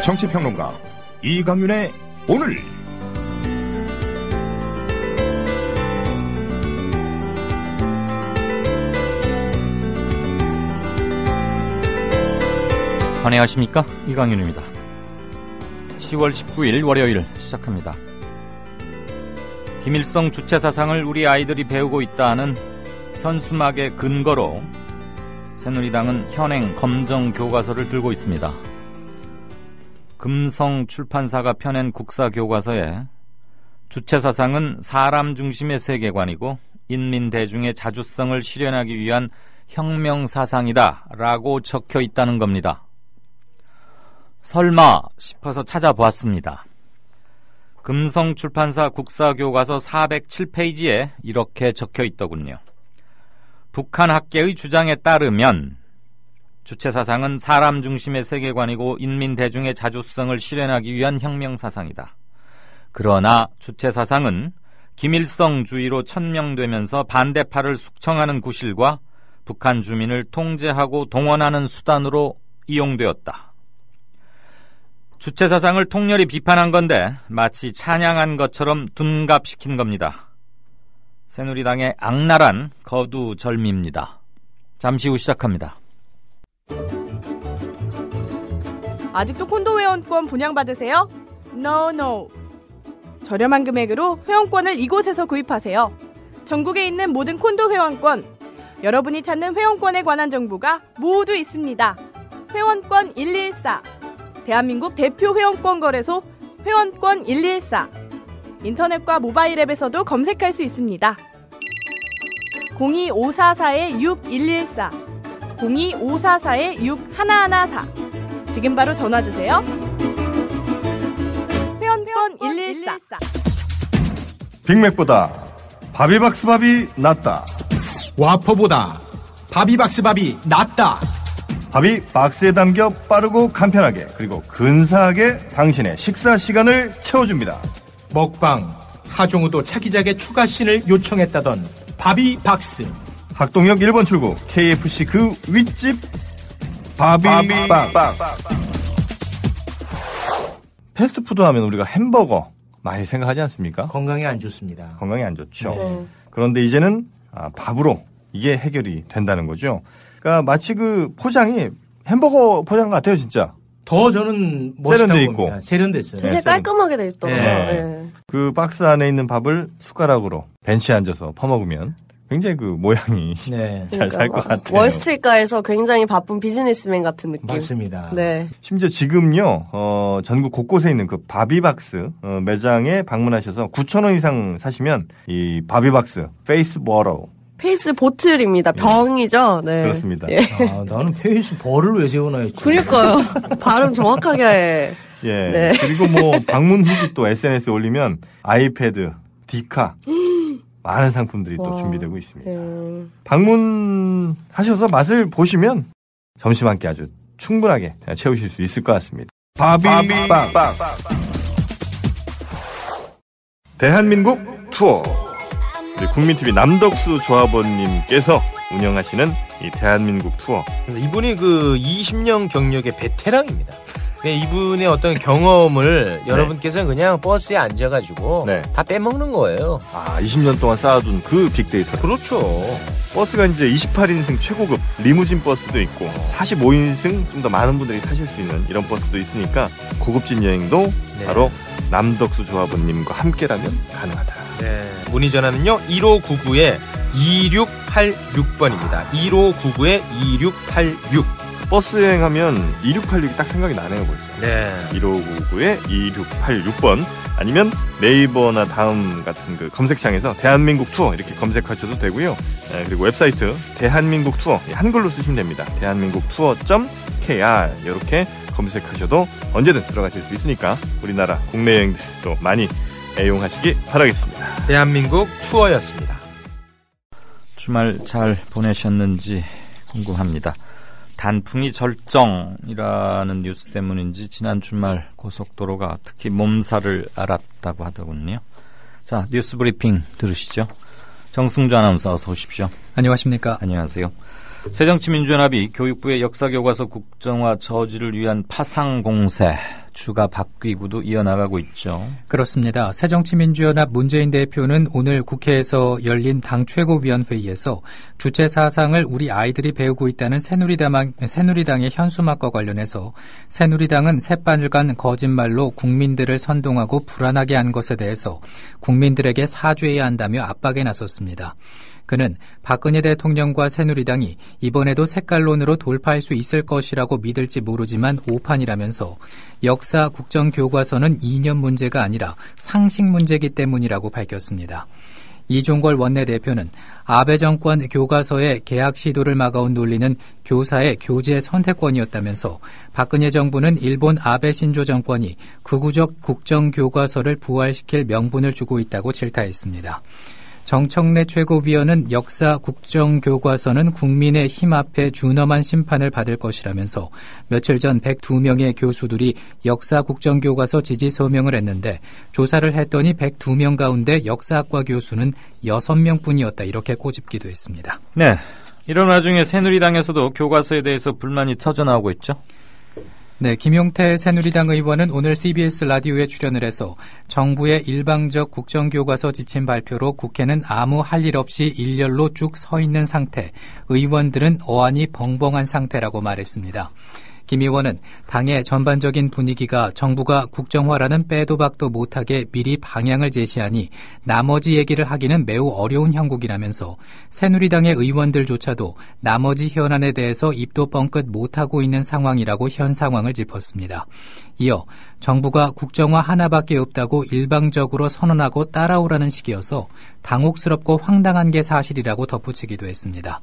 정치평론가 이강윤의 오늘. 안녕하십니까, 이강윤입니다. 10월 19일 월요일 시작합니다. 김일성 주체사상을 우리 아이들이 배우고 있다는 현수막의 근거로 새누리당은 현행 검정 교과서를 들고 있습니다. 금성 출판사가 펴낸 국사교과서에 주체사상은 사람 중심의 세계관이고 인민대중의 자주성을 실현하기 위한 혁명사상이다 라고 적혀 있다는 겁니다. 설마 싶어서 찾아보았습니다. 금성 출판사 국사교과서 407페이지에 이렇게 적혀 있더군요. 북한 학계의 주장에 따르면 주체사상은 사람 중심의 세계관이고 인민대중의 자주성을 실현하기 위한 혁명사상이다. 그러나 주체사상은 김일성주의로 천명되면서 반대파를 숙청하는 구실과 북한 주민을 통제하고 동원하는 수단으로 이용되었다. 주체사상을 통렬히 비판한 건데 마치 찬양한 것처럼 둔갑시킨 겁니다. 새누리당의 악랄한 거두절미입니다. 잠시 후 시작합니다. 아직도 콘도 회원권 분양받으세요? No. 저렴한 금액으로 회원권을 이곳에서 구입하세요. 전국에 있는 모든 콘도 회원권, 여러분이 찾는 회원권에 관한 정보가 모두 있습니다. 회원권 114, 대한민국 대표 회원권 거래소 회원권 114, 인터넷과 모바일 앱에서도 검색할 수 있습니다. 02544-6114, 02544-6114. 지금 바로 전화주세요. 회원권 114. 빅맥보다 바비박스밥이 낫다. 와퍼보다 바비박스밥이 낫다. 밥이 박스에 담겨 빠르고 간편하게, 그리고 근사하게 당신의 식사 시간을 채워줍니다. 먹방 하종우도 차기작의 추가씬을 요청했다던 바비박스. 학동역 1번 출구 KFC 그 윗집 바비박. 패스트푸드 하면 우리가 햄버거 많이 생각하지 않습니까? 건강에 안 좋습니다. 건강에 안 좋죠. 네. 그런데 이제는 밥으로 이게 해결이 된다는 거죠. 그러니까 마치 그 포장이 햄버거 포장 같아요, 진짜. 더 저는 멋있다고 세련돼 봅니다. 있고. 세련됐어요. 되게 깔끔하게 돼 있더라고요. 네. 그 박스 안에 있는 밥을 숟가락으로 벤치에 앉아서 퍼먹으면 굉장히 그 모양이 잘 살 것 같아요. 월스트리트가에서 굉장히 바쁜 비즈니스맨 같은 느낌. 맞습니다. 네. 심지어 지금요, 전국 곳곳에 있는 그 바비박스 매장에 방문하셔서 9,000원 이상 사시면 이 바비박스 페이스 페이스 보틀입니다. 병이죠. 네. 그렇습니다. 예. 나는 페이스 벌을 왜 세우나 했지. 그러니까요. 발음 정확하게 해. 예. 네. 그리고 뭐 방문 후기 또 SNS에 올리면 아이패드, 디카 많은 상품들이 또 준비되고 있습니다. 방문하셔서 맛을 보시면 점심 한 끼 아주 충분하게 채우실 수 있을 것 같습니다. 바비빵. 대한민국 투어. 국민TV 남덕수 조합원님께서 운영하시는 이 대한민국 투어. 이분이 그 20년 경력의 베테랑입니다. 이분의 어떤 경험을 여러분께서는 그냥 버스에 앉아가지고 다 빼먹는 거예요. 20년 동안 쌓아둔 그 빅데이터. 그렇죠. 버스가 이제 28인승 최고급 리무진 버스도 있고 45인승 좀 더 많은 분들이 타실 수 있는 이런 버스도 있으니까 고급진 여행도 바로 남덕수 조합원님과 함께라면 가능하다. 네. 문의 전화는요 1599-2686번입니다. 1599-2686. 버스 여행하면 2686이 딱 생각이 나네요 벌써. 네. 1599-2686번 아니면 네이버나 다음 같은 그 검색창에서 대한민국 투어 이렇게 검색하셔도 되고요. 그리고 웹사이트 대한민국 투어 한글로 쓰시면 됩니다. 대한민국 투어.kr 이렇게 검색하셔도 언제든 들어가실 수 있으니까 우리나라 국내 여행들 또 많이 애용하시기 바라겠습니다. 대한민국 투어였습니다. 주말 잘 보내셨는지 궁금합니다. 단풍이 절정이라는 뉴스 때문인지 지난 주말 고속도로가 특히 몸살을 앓았다고 하더군요. 자, 뉴스 브리핑 들으시죠. 정승주 아나운서 어서 오십시오. 안녕하십니까. 안녕하세요. 새정치민주연합이 교육부의 역사교과서 국정화 저지를 위한 파상공세 주가 바뀌고도 이어나가고 있죠. 그렇습니다. 새정치민주연합 문재인 대표는 오늘 국회에서 열린 당 최고위원회의에서 주체 사상을 우리 아이들이 배우고 있다는 새누리당의 현수막과 관련해서 새누리당은 새바늘간 거짓말로 국민들을 선동하고 불안하게 한 것에 대해서 국민들에게 사죄해야 한다며 압박에 나섰습니다. 그는 박근혜 대통령과 새누리당이 이번에도 색깔론으로 돌파할 수 있을 것이라고 믿을지 모르지만 오판이라면서 역사 국정교과서는 이념 문제가 아니라 상식 문제이기 때문이라고 밝혔습니다. 이종걸 원내대표는 아베 정권 교과서의 개학 시도를 막아온 논리는 교사의 교재 선택권이었다면서 박근혜 정부는 일본 아베 신조 정권이 극우적 국정교과서를 부활시킬 명분을 주고 있다고 질타했습니다. 정청래 최고위원은 역사 국정교과서는 국민의 힘 앞에 준엄한 심판을 받을 것이라면서 며칠 전 102명의 교수들이 역사 국정교과서 지지 서명을 했는데 조사를 했더니 102명 가운데 역사학과 교수는 6명뿐이었다 이렇게 꼬집기도 했습니다. 네, 이런 와중에 새누리당에서도 교과서에 대해서 불만이 터져나오고 있죠. 네, 김용태 새누리당 의원은 오늘 CBS 라디오에 출연을 해서 정부의 일방적 국정교과서 지침 발표로 국회는 아무 할 일 없이 일렬로 쭉 서 있는 상태, 의원들은 어안이 벙벙한 상태라고 말했습니다. 김 의원은 당의 전반적인 분위기가 정부가 국정화라는 빼도 박도 못하게 미리 방향을 제시하니 나머지 얘기를 하기는 매우 어려운 형국이라면서 새누리당의 의원들조차도 나머지 현안에 대해서 입도 뻥끗 못하고 있는 상황이라고 현 상황을 짚었습니다. 이어 정부가 국정화 하나밖에 없다고 일방적으로 선언하고 따라오라는 식이어서 당혹스럽고 황당한 게 사실이라고 덧붙이기도 했습니다.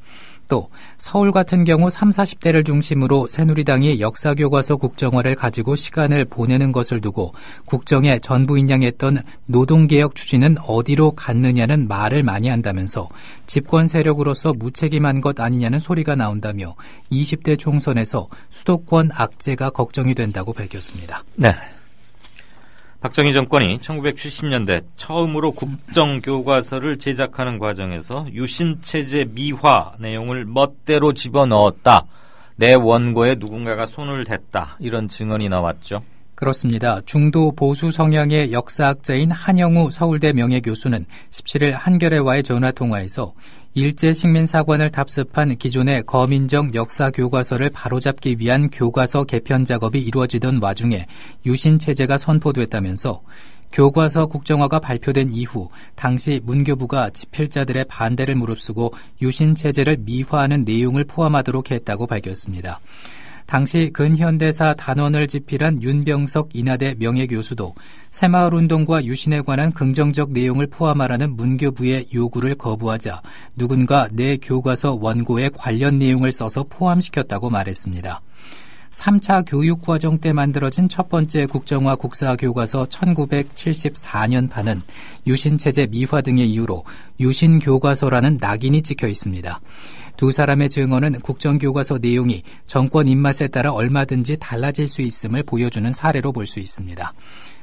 또 서울 같은 경우 30, 40대를 중심으로 새누리당이 역사교과서 국정화를 가지고 시간을 보내는 것을 두고 국정에 전부 인양했던 노동개혁 추진은 어디로 갔느냐는 말을 많이 한다면서 집권 세력으로서 무책임한 것 아니냐는 소리가 나온다며 20대 총선에서 수도권 악재가 걱정이 된다고 밝혔습니다. 네. 박정희 정권이 1970년대 처음으로 국정교과서를 제작하는 과정에서 유신체제 미화 내용을 멋대로 집어넣었다. 내 원고에 누군가가 손을 댔다. 이런 증언이 나왔죠. 그렇습니다. 중도 보수 성향의 역사학자인 한영우 서울대 명예교수는 17일 한겨레와의 전화통화에서 일제 식민사관을 답습한 기존의 거민정 역사교과서를 바로잡기 위한 교과서 개편 작업이 이루어지던 와중에 유신체제가 선포됐다면서 교과서 국정화가 발표된 이후 당시 문교부가 집필자들의 반대를 무릅쓰고 유신체제를 미화하는 내용을 포함하도록 했다고 밝혔습니다. 당시 근현대사 단원을 집필한 윤병석 인하대 명예교수도 새마을운동과 유신에 관한 긍정적 내용을 포함하라는 문교부의 요구를 거부하자 누군가 내 교과서 원고에 관련 내용을 써서 포함시켰다고 말했습니다. 3차 교육과정 때 만들어진 첫 번째 국정화 국사교과서 1974년판은 유신체제 미화 등의 이유로 유신교과서라는 낙인이 찍혀 있습니다. 두 사람의 증언은 국정교과서 내용이 정권 입맛에 따라 얼마든지 달라질 수 있음을 보여주는 사례로 볼 수 있습니다.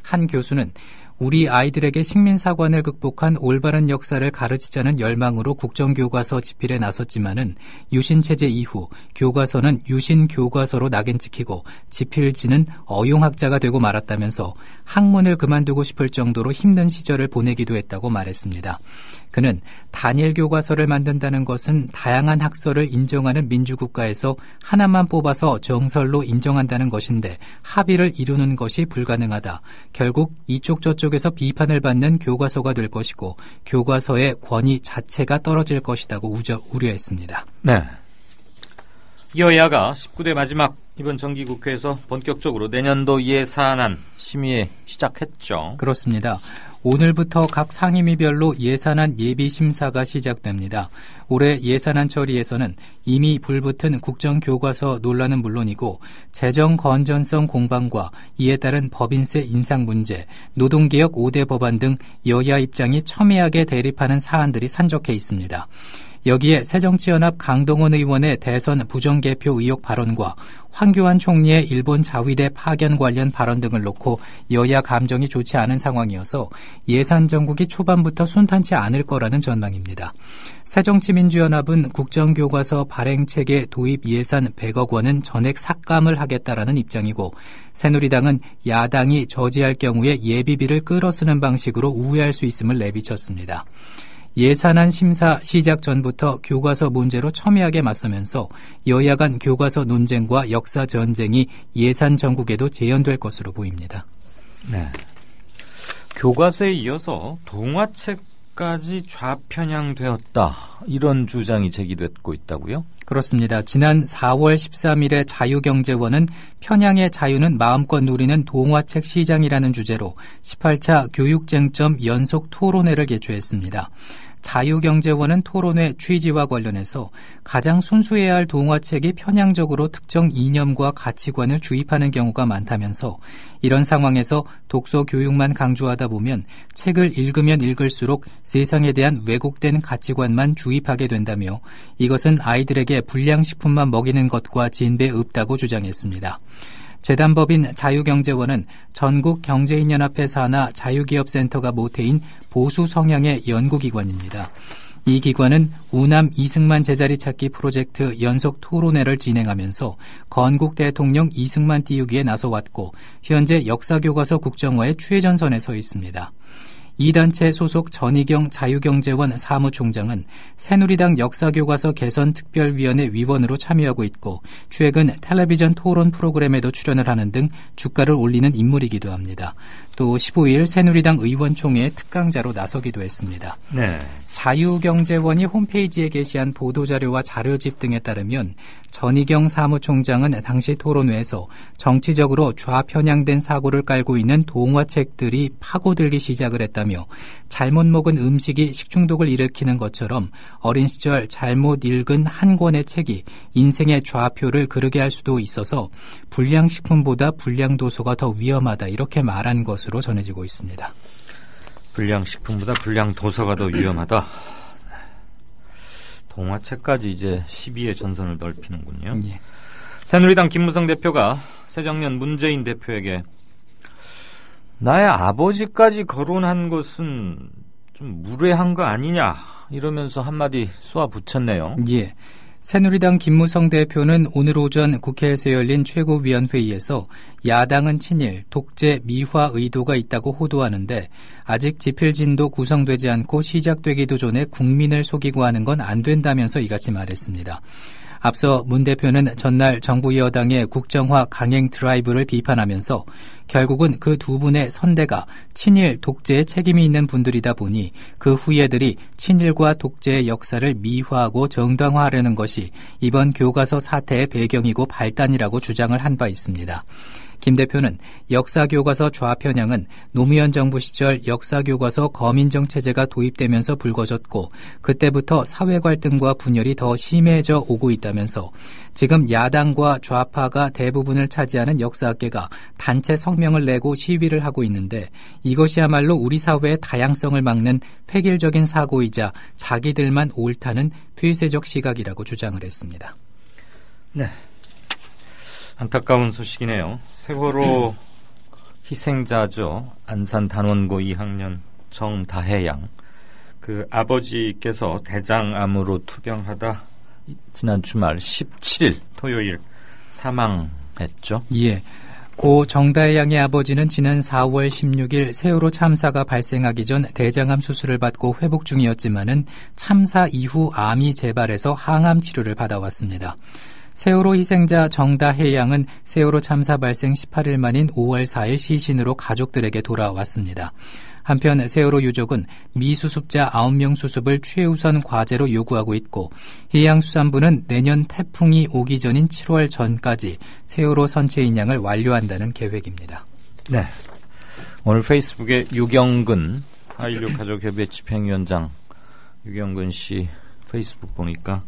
한 교수는 우리 아이들에게 식민사관을 극복한 올바른 역사를 가르치자는 열망으로 국정교과서 집필에 나섰지만은 유신체제 이후 교과서는 유신교과서로 낙인 찍히고 집필지는 어용학자가 되고 말았다면서 학문을 그만두고 싶을 정도로 힘든 시절을 보내기도 했다고 말했습니다. 그는 단일 교과서를 만든다는 것은 다양한 학설을 인정하는 민주국가에서 하나만 뽑아서 정설로 인정한다는 것인데 합의를 이루는 것이 불가능하다. 결국 이쪽 저쪽에서 비판을 받는 교과서가 될 것이고 교과서의 권위 자체가 떨어질 것이라고 우려했습니다. 네. 여야가 19대 마지막 이번 정기국회에서 본격적으로 내년도 예산안 심의 시작했죠. 그렇습니다. 오늘부터 각 상임위별로 예산안 예비심사가 시작됩니다. 올해 예산안 처리에서는 이미 불붙은 국정교과서 논란은 물론이고 재정 건전성 공방과 이에 따른 법인세 인상 문제, 노동개혁 5대 법안 등 여야 입장이 첨예하게 대립하는 사안들이 산적해 있습니다. 여기에 새정치연합 강동원 의원의 대선 부정개표 의혹 발언과 황교안 총리의 일본 자위대 파견 관련 발언 등을 놓고 여야 감정이 좋지 않은 상황이어서 예산 정국이 초반부터 순탄치 않을 거라는 전망입니다. 새정치민주연합은 국정교과서 발행체계 도입 예산 100억 원은 전액 삭감을 하겠다라는 입장이고, 새누리당은 야당이 저지할 경우에 예비비를 끌어쓰는 방식으로 우회할 수 있음을 내비쳤습니다. 예산안 심사 시작 전부터 교과서 문제로 첨예하게 맞서면서 여야 간 교과서 논쟁과 역사 전쟁이 예산 전국에도 재현될 것으로 보입니다. 네. 교과서에 이어서 동화책까지 좌편향되었다, 이런 주장이 제기됐고 있다고요? 그렇습니다. 지난 4월 13일에 자유경제원은 편향의 자유는 마음껏 누리는 동화책 시장이라는 주제로 18차 교육쟁점 연속 토론회를 개최했습니다. 자유경제원은 토론회 취지와 관련해서 가장 순수해야 할 동화책이 편향적으로 특정 이념과 가치관을 주입하는 경우가 많다면서, 이런 상황에서 독서 교육만 강조하다 보면 책을 읽으면 읽을수록 세상에 대한 왜곡된 가치관만 주입하게 된다며, 이것은 아이들에게 불량식품만 먹이는 것과 진배 없다고 주장했습니다. 재단법인 자유경제원은 전국경제인연합회 산하 자유기업센터가 모태인 보수 성향의 연구기관입니다. 이 기관은 우남 이승만 제자리 찾기 프로젝트 연속 토론회를 진행하면서 건국 대통령 이승만 띄우기에 나서왔고, 현재 역사교과서 국정화의 최전선에 서 있습니다. 이 단체 소속 전희경 자유경제원 사무총장은 새누리당 역사교과서 개선특별위원회 위원으로 참여하고 있고, 최근 텔레비전 토론 프로그램에도 출연을 하는 등 주가를 올리는 인물이기도 합니다. 또 15일 새누리당 의원총회 특강자로 나서기도 했습니다. 네. 자유경제원이 홈페이지에 게시한 보도자료와 자료집 등에 따르면 전희경 사무총장은 당시 토론회에서 정치적으로 좌편향된 사고를 깔고 있는 동화책들이 파고들기 시작을 했다며, 잘못 먹은 음식이 식중독을 일으키는 것처럼 어린 시절 잘못 읽은 한 권의 책이 인생의 좌표를 그르게 할 수도 있어서 불량식품보다 불량도서가 더 위험하다, 이렇게 말한 것으로 전해지고 있습니다. 불량식품보다 불량도서가 더 위험하다. 동화책까지 이제 시비의 전선을 넓히는군요. 예. 새누리당 김무성 대표가 새정년 문재인 대표에게 나의 아버지까지 거론한 것은 좀 무례한 거 아니냐, 이러면서 한마디 쏘아붙였네요. 예. 새누리당 김무성 대표는 오늘 오전 국회에서 열린 최고위원회의에서 야당은 친일, 독재, 미화 의도가 있다고 호도하는데 아직 지필진도 구성되지 않고 시작되기도 전에 국민을 속이고 하는 건 안 된다면서 이같이 말했습니다. 앞서 문 대표는 전날 정부 여당의 국정화 강행 드라이브를 비판하면서 결국은 그 두 분의 선대가 친일, 독재에 책임이 있는 분들이다 보니 그 후예들이 친일과 독재의 역사를 미화하고 정당화하려는 것이 이번 교과서 사태의 배경이고 발단이라고 주장을 한 바 있습니다. 김 대표는 역사교과서 좌편향은 노무현 정부 시절 역사교과서 거민정 체제가 도입되면서 불거졌고, 그때부터 사회 갈등과 분열이 더 심해져 오고 있다면서 지금 야당과 좌파가 대부분을 차지하는 역사학계가 단체 성명을 내고 시위를 하고 있는데, 이것이야말로 우리 사회의 다양성을 막는 획일적인 사고이자 자기들만 옳다는 폐쇄적 시각이라고 주장을 했습니다. 네. 안타까운 소식이네요. 세월호 희생자죠. 안산 단원고 2학년 정다혜 양. 그 아버지께서 대장암으로 투병하다 지난 주말 17일 토요일 사망했죠. 예. 고 정다혜 양의 아버지는 지난 4월 16일 세월호 참사가 발생하기 전 대장암 수술을 받고 회복 중이었지만은 참사 이후 암이 재발해서 항암 치료를 받아왔습니다. 세월호 희생자 정다혜 양은 세월호 참사 발생 18일 만인 5월 4일 시신으로 가족들에게 돌아왔습니다. 한편 세월호 유족은 미수습자 9명 수습을 최우선 과제로 요구하고 있고, 해양수산부는 내년 태풍이 오기 전인 7월 전까지 세월호 선체 인양을 완료한다는 계획입니다. 네. 오늘 페이스북에 유경근 4.16 가족협의회 집행위원장 유경근 씨 페이스북 보니까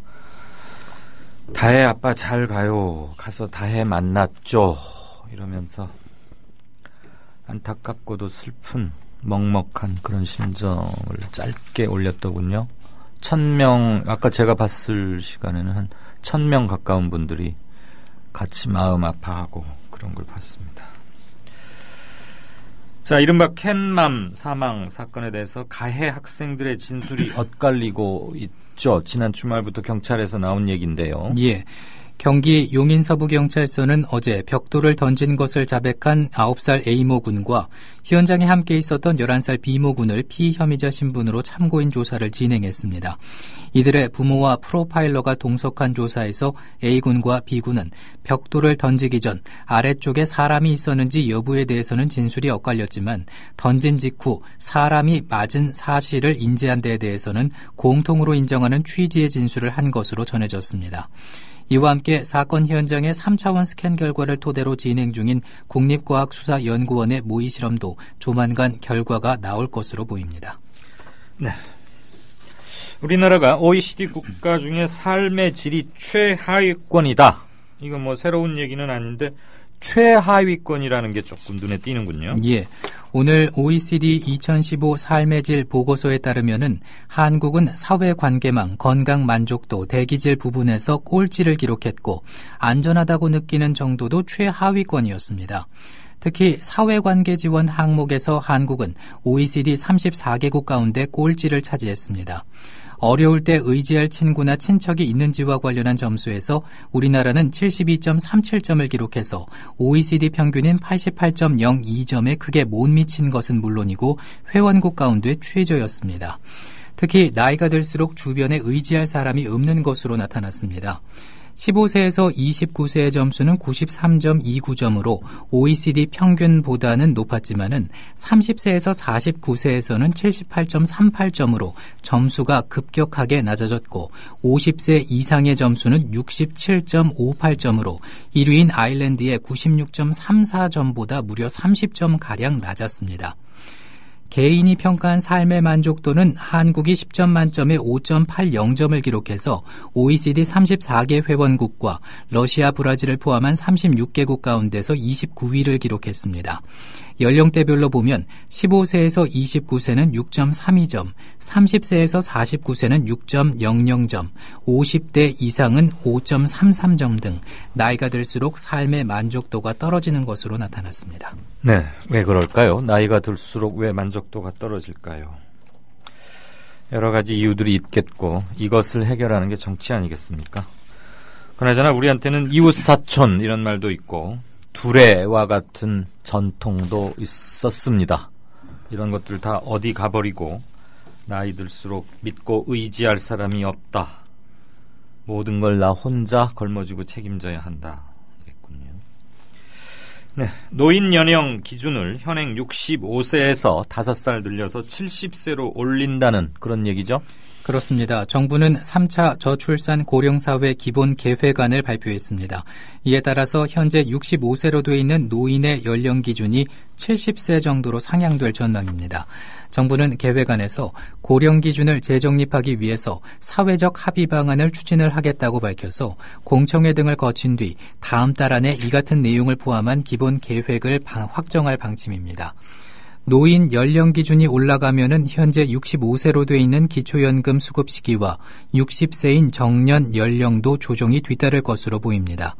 다혜 아빠 잘 가요. 가서 다혜 만났죠. 이러면서 안타깝고도 슬픈 먹먹한 그런 심정을 짧게 올렸더군요. 1000명, 아까 제가 봤을 시간에는 한 1000명 가까운 분들이 같이 마음 아파하고 그런 걸 봤습니다. 자, 이른바 캔맘 사망 사건에 대해서 가해 학생들의 진술이 엇갈리고 있죠. 지난 주말부터 경찰에서 나온 얘기인데요. 예. 경기 용인서부경찰서는 어제 벽돌을 던진 것을 자백한 9살 A모 군과 현장에 함께 있었던 11살 B모 군을 피혐의자 신분으로 참고인 조사를 진행했습니다. 이들의 부모와 프로파일러가 동석한 조사에서 A군과 B군은 벽돌을 던지기 전 아래쪽에 사람이 있었는지 여부에 대해서는 진술이 엇갈렸지만 던진 직후 사람이 맞은 사실을 인지한 데에 대해서는 공통으로 인정하는 취지의 진술을 한 것으로 전해졌습니다. 이와 함께 사건 현장의 3차원 스캔 결과를 토대로 진행 중인 국립과학수사연구원의 모의 실험도 조만간 결과가 나올 것으로 보입니다. 네. 우리나라가 OECD 국가 중에 삶의 질이 최하위권이다. 이건 뭐 새로운 얘기는 아닌데 최하위권이라는 게 조금 눈에 띄는군요. 예. 오늘 OECD 2015 삶의 질 보고서에 따르면은 한국은 사회관계망, 건강 만족도, 대기질 부분에서 꼴찌를 기록했고 안전하다고 느끼는 정도도 최하위권이었습니다. 특히 사회관계 지원 항목에서 한국은 OECD 34개국 가운데 꼴찌를 차지했습니다. 어려울 때 의지할 친구나 친척이 있는지와 관련한 점수에서 우리나라는 72.37점을 기록해서 OECD 평균인 88.02점에 크게 못 미친 것은 물론이고 회원국 가운데 최저였습니다. 특히 나이가 들수록 주변에 의지할 사람이 없는 것으로 나타났습니다. 15세에서 29세의 점수는 93.29점으로 OECD 평균보다는 높았지만은 30세에서 49세에서는 78.38점으로 점수가 급격하게 낮아졌고 50세 이상의 점수는 67.58점으로 1위인 아일랜드의 96.34점보다 무려 30점가량 낮았습니다. 개인이 평가한 삶의 만족도는 한국이 10점 만점에 5.80점을 기록해서 OECD 34개 회원국과 러시아, 브라질을 포함한 36개국 가운데서 29위를 기록했습니다. 연령대별로 보면 15세에서 29세는 6.32점, 30세에서 49세는 6.00점, 50대 이상은 5.33점 등 나이가 들수록 삶의 만족도가 떨어지는 것으로 나타났습니다. 네, 왜 그럴까요? 나이가 들수록 왜 만족도가 떨어질까요? 여러 가지 이유들이 있겠고 이것을 해결하는 게 정치 아니겠습니까? 그나저나 우리한테는 이웃사촌 이런 말도 있고 두레와 같은 전통도 있었습니다. 이런 것들 다 어디 가버리고 나이 들수록 믿고 의지할 사람이 없다. 모든 걸 나 혼자 걸머쥐고 책임져야 한다. 이랬군요. 네, 노인 연령 기준을 현행 65세에서 5살 늘려서 70세로 올린다는 그런 얘기죠? 그렇습니다. 정부는 3차 저출산 고령사회 기본계획안을 발표했습니다. 이에 따라서 현재 65세로 돼 있는 노인의 연령 기준이 70세 정도로 상향될 전망입니다. 정부는 계획안에서 고령 기준을 재정립하기 위해서 사회적 합의 방안을 추진을 하겠다고 밝혀서 공청회 등을 거친 뒤 다음 달 안에 이 같은 내용을 포함한 기본 계획을 확정할 방침입니다. 노인 연령 기준이 올라가면은 현재 65세로 돼 있는 기초연금 수급 시기와 60세인 정년 연령도 조정이 뒤따를 것으로 보입니다.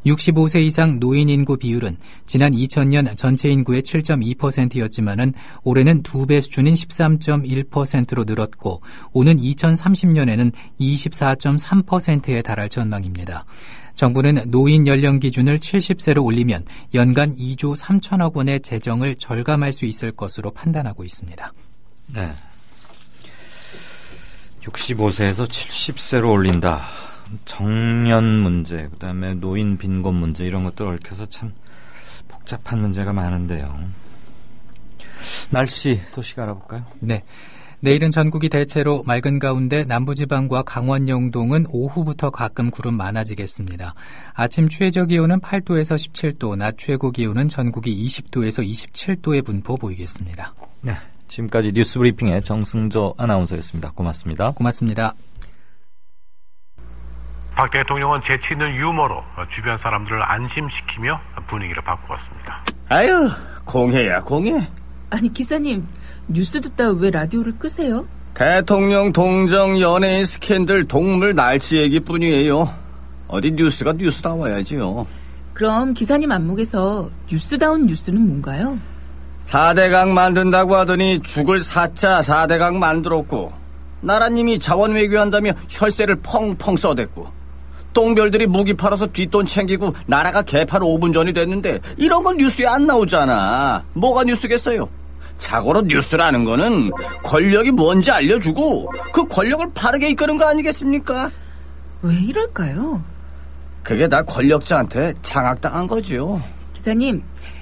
65세 이상 노인 인구 비율은 지난 2000년 전체 인구의 7.2%였지만은 올해는 2배 수준인 13.1%로 늘었고 오는 2030년에는 24.3%에 달할 전망입니다. 정부는 노인 연령 기준을 70세로 올리면 연간 2조 3천억 원의 재정을 절감할 수 있을 것으로 판단하고 있습니다. 네. 65세에서 70세로 올린다. 정년 문제, 그다음에 노인 빈곤 문제 이런 것들 얽혀서 참 복잡한 문제가 많은데요. 날씨 소식 알아볼까요? 네. 내일은 전국이 대체로 맑은 가운데 남부지방과 강원 영동은 오후부터 가끔 구름 많아지겠습니다. 아침 최저 기온은 8도에서 17도, 낮 최고 기온은 전국이 20도에서 27도의 분포 보이겠습니다. 네, 지금까지 뉴스브리핑의 정승조 아나운서였습니다. 고맙습니다. 고맙습니다. 박 대통령은 재치 있는 유머로 주변 사람들을 안심시키며 분위기를 바꾸었습니다. 아유, 공해야 공해. 아니 기사님, 뉴스 듣다 왜 라디오를 끄세요? 대통령 동정 연예인 스캔들 동물 날치 얘기뿐이에요. 어디 뉴스가 뉴스다워야지요. 그럼 기사님 안목에서 뉴스다운 뉴스는 뭔가요? 4대강 만든다고 하더니 죽을 4차 4대강 만들었고, 나라님이 자원 외교한다며 혈세를 펑펑 써댔고, 똥별들이 무기 팔아서 뒷돈 챙기고 나라가 개판 5분 전이 됐는데 이런 건 뉴스에 안 나오잖아. 뭐가 뉴스겠어요? 자고로 뉴스라는 거는 권력이 뭔지 알려주고 그 권력을 바르게 이끄는 거 아니겠습니까? 왜 이럴까요? 그게 다 권력자한테 장악당한 거죠. 기사님,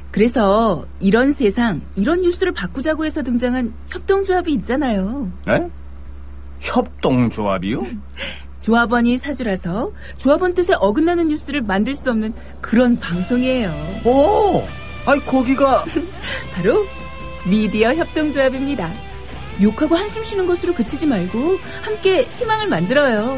그래서 이런 세상, 이런 뉴스를 바꾸자고 해서 등장한 협동조합이 있잖아요. 네? 협동조합이요? 조합원이 사주라서 조합원 뜻에 어긋나는 뉴스를 만들 수 없는 그런 방송이에요. 오! 아니 거기가 바로 미디어 협동조합입니다. 욕하고 한숨 쉬는 것으로 그치지 말고 함께 희망을 만들어요.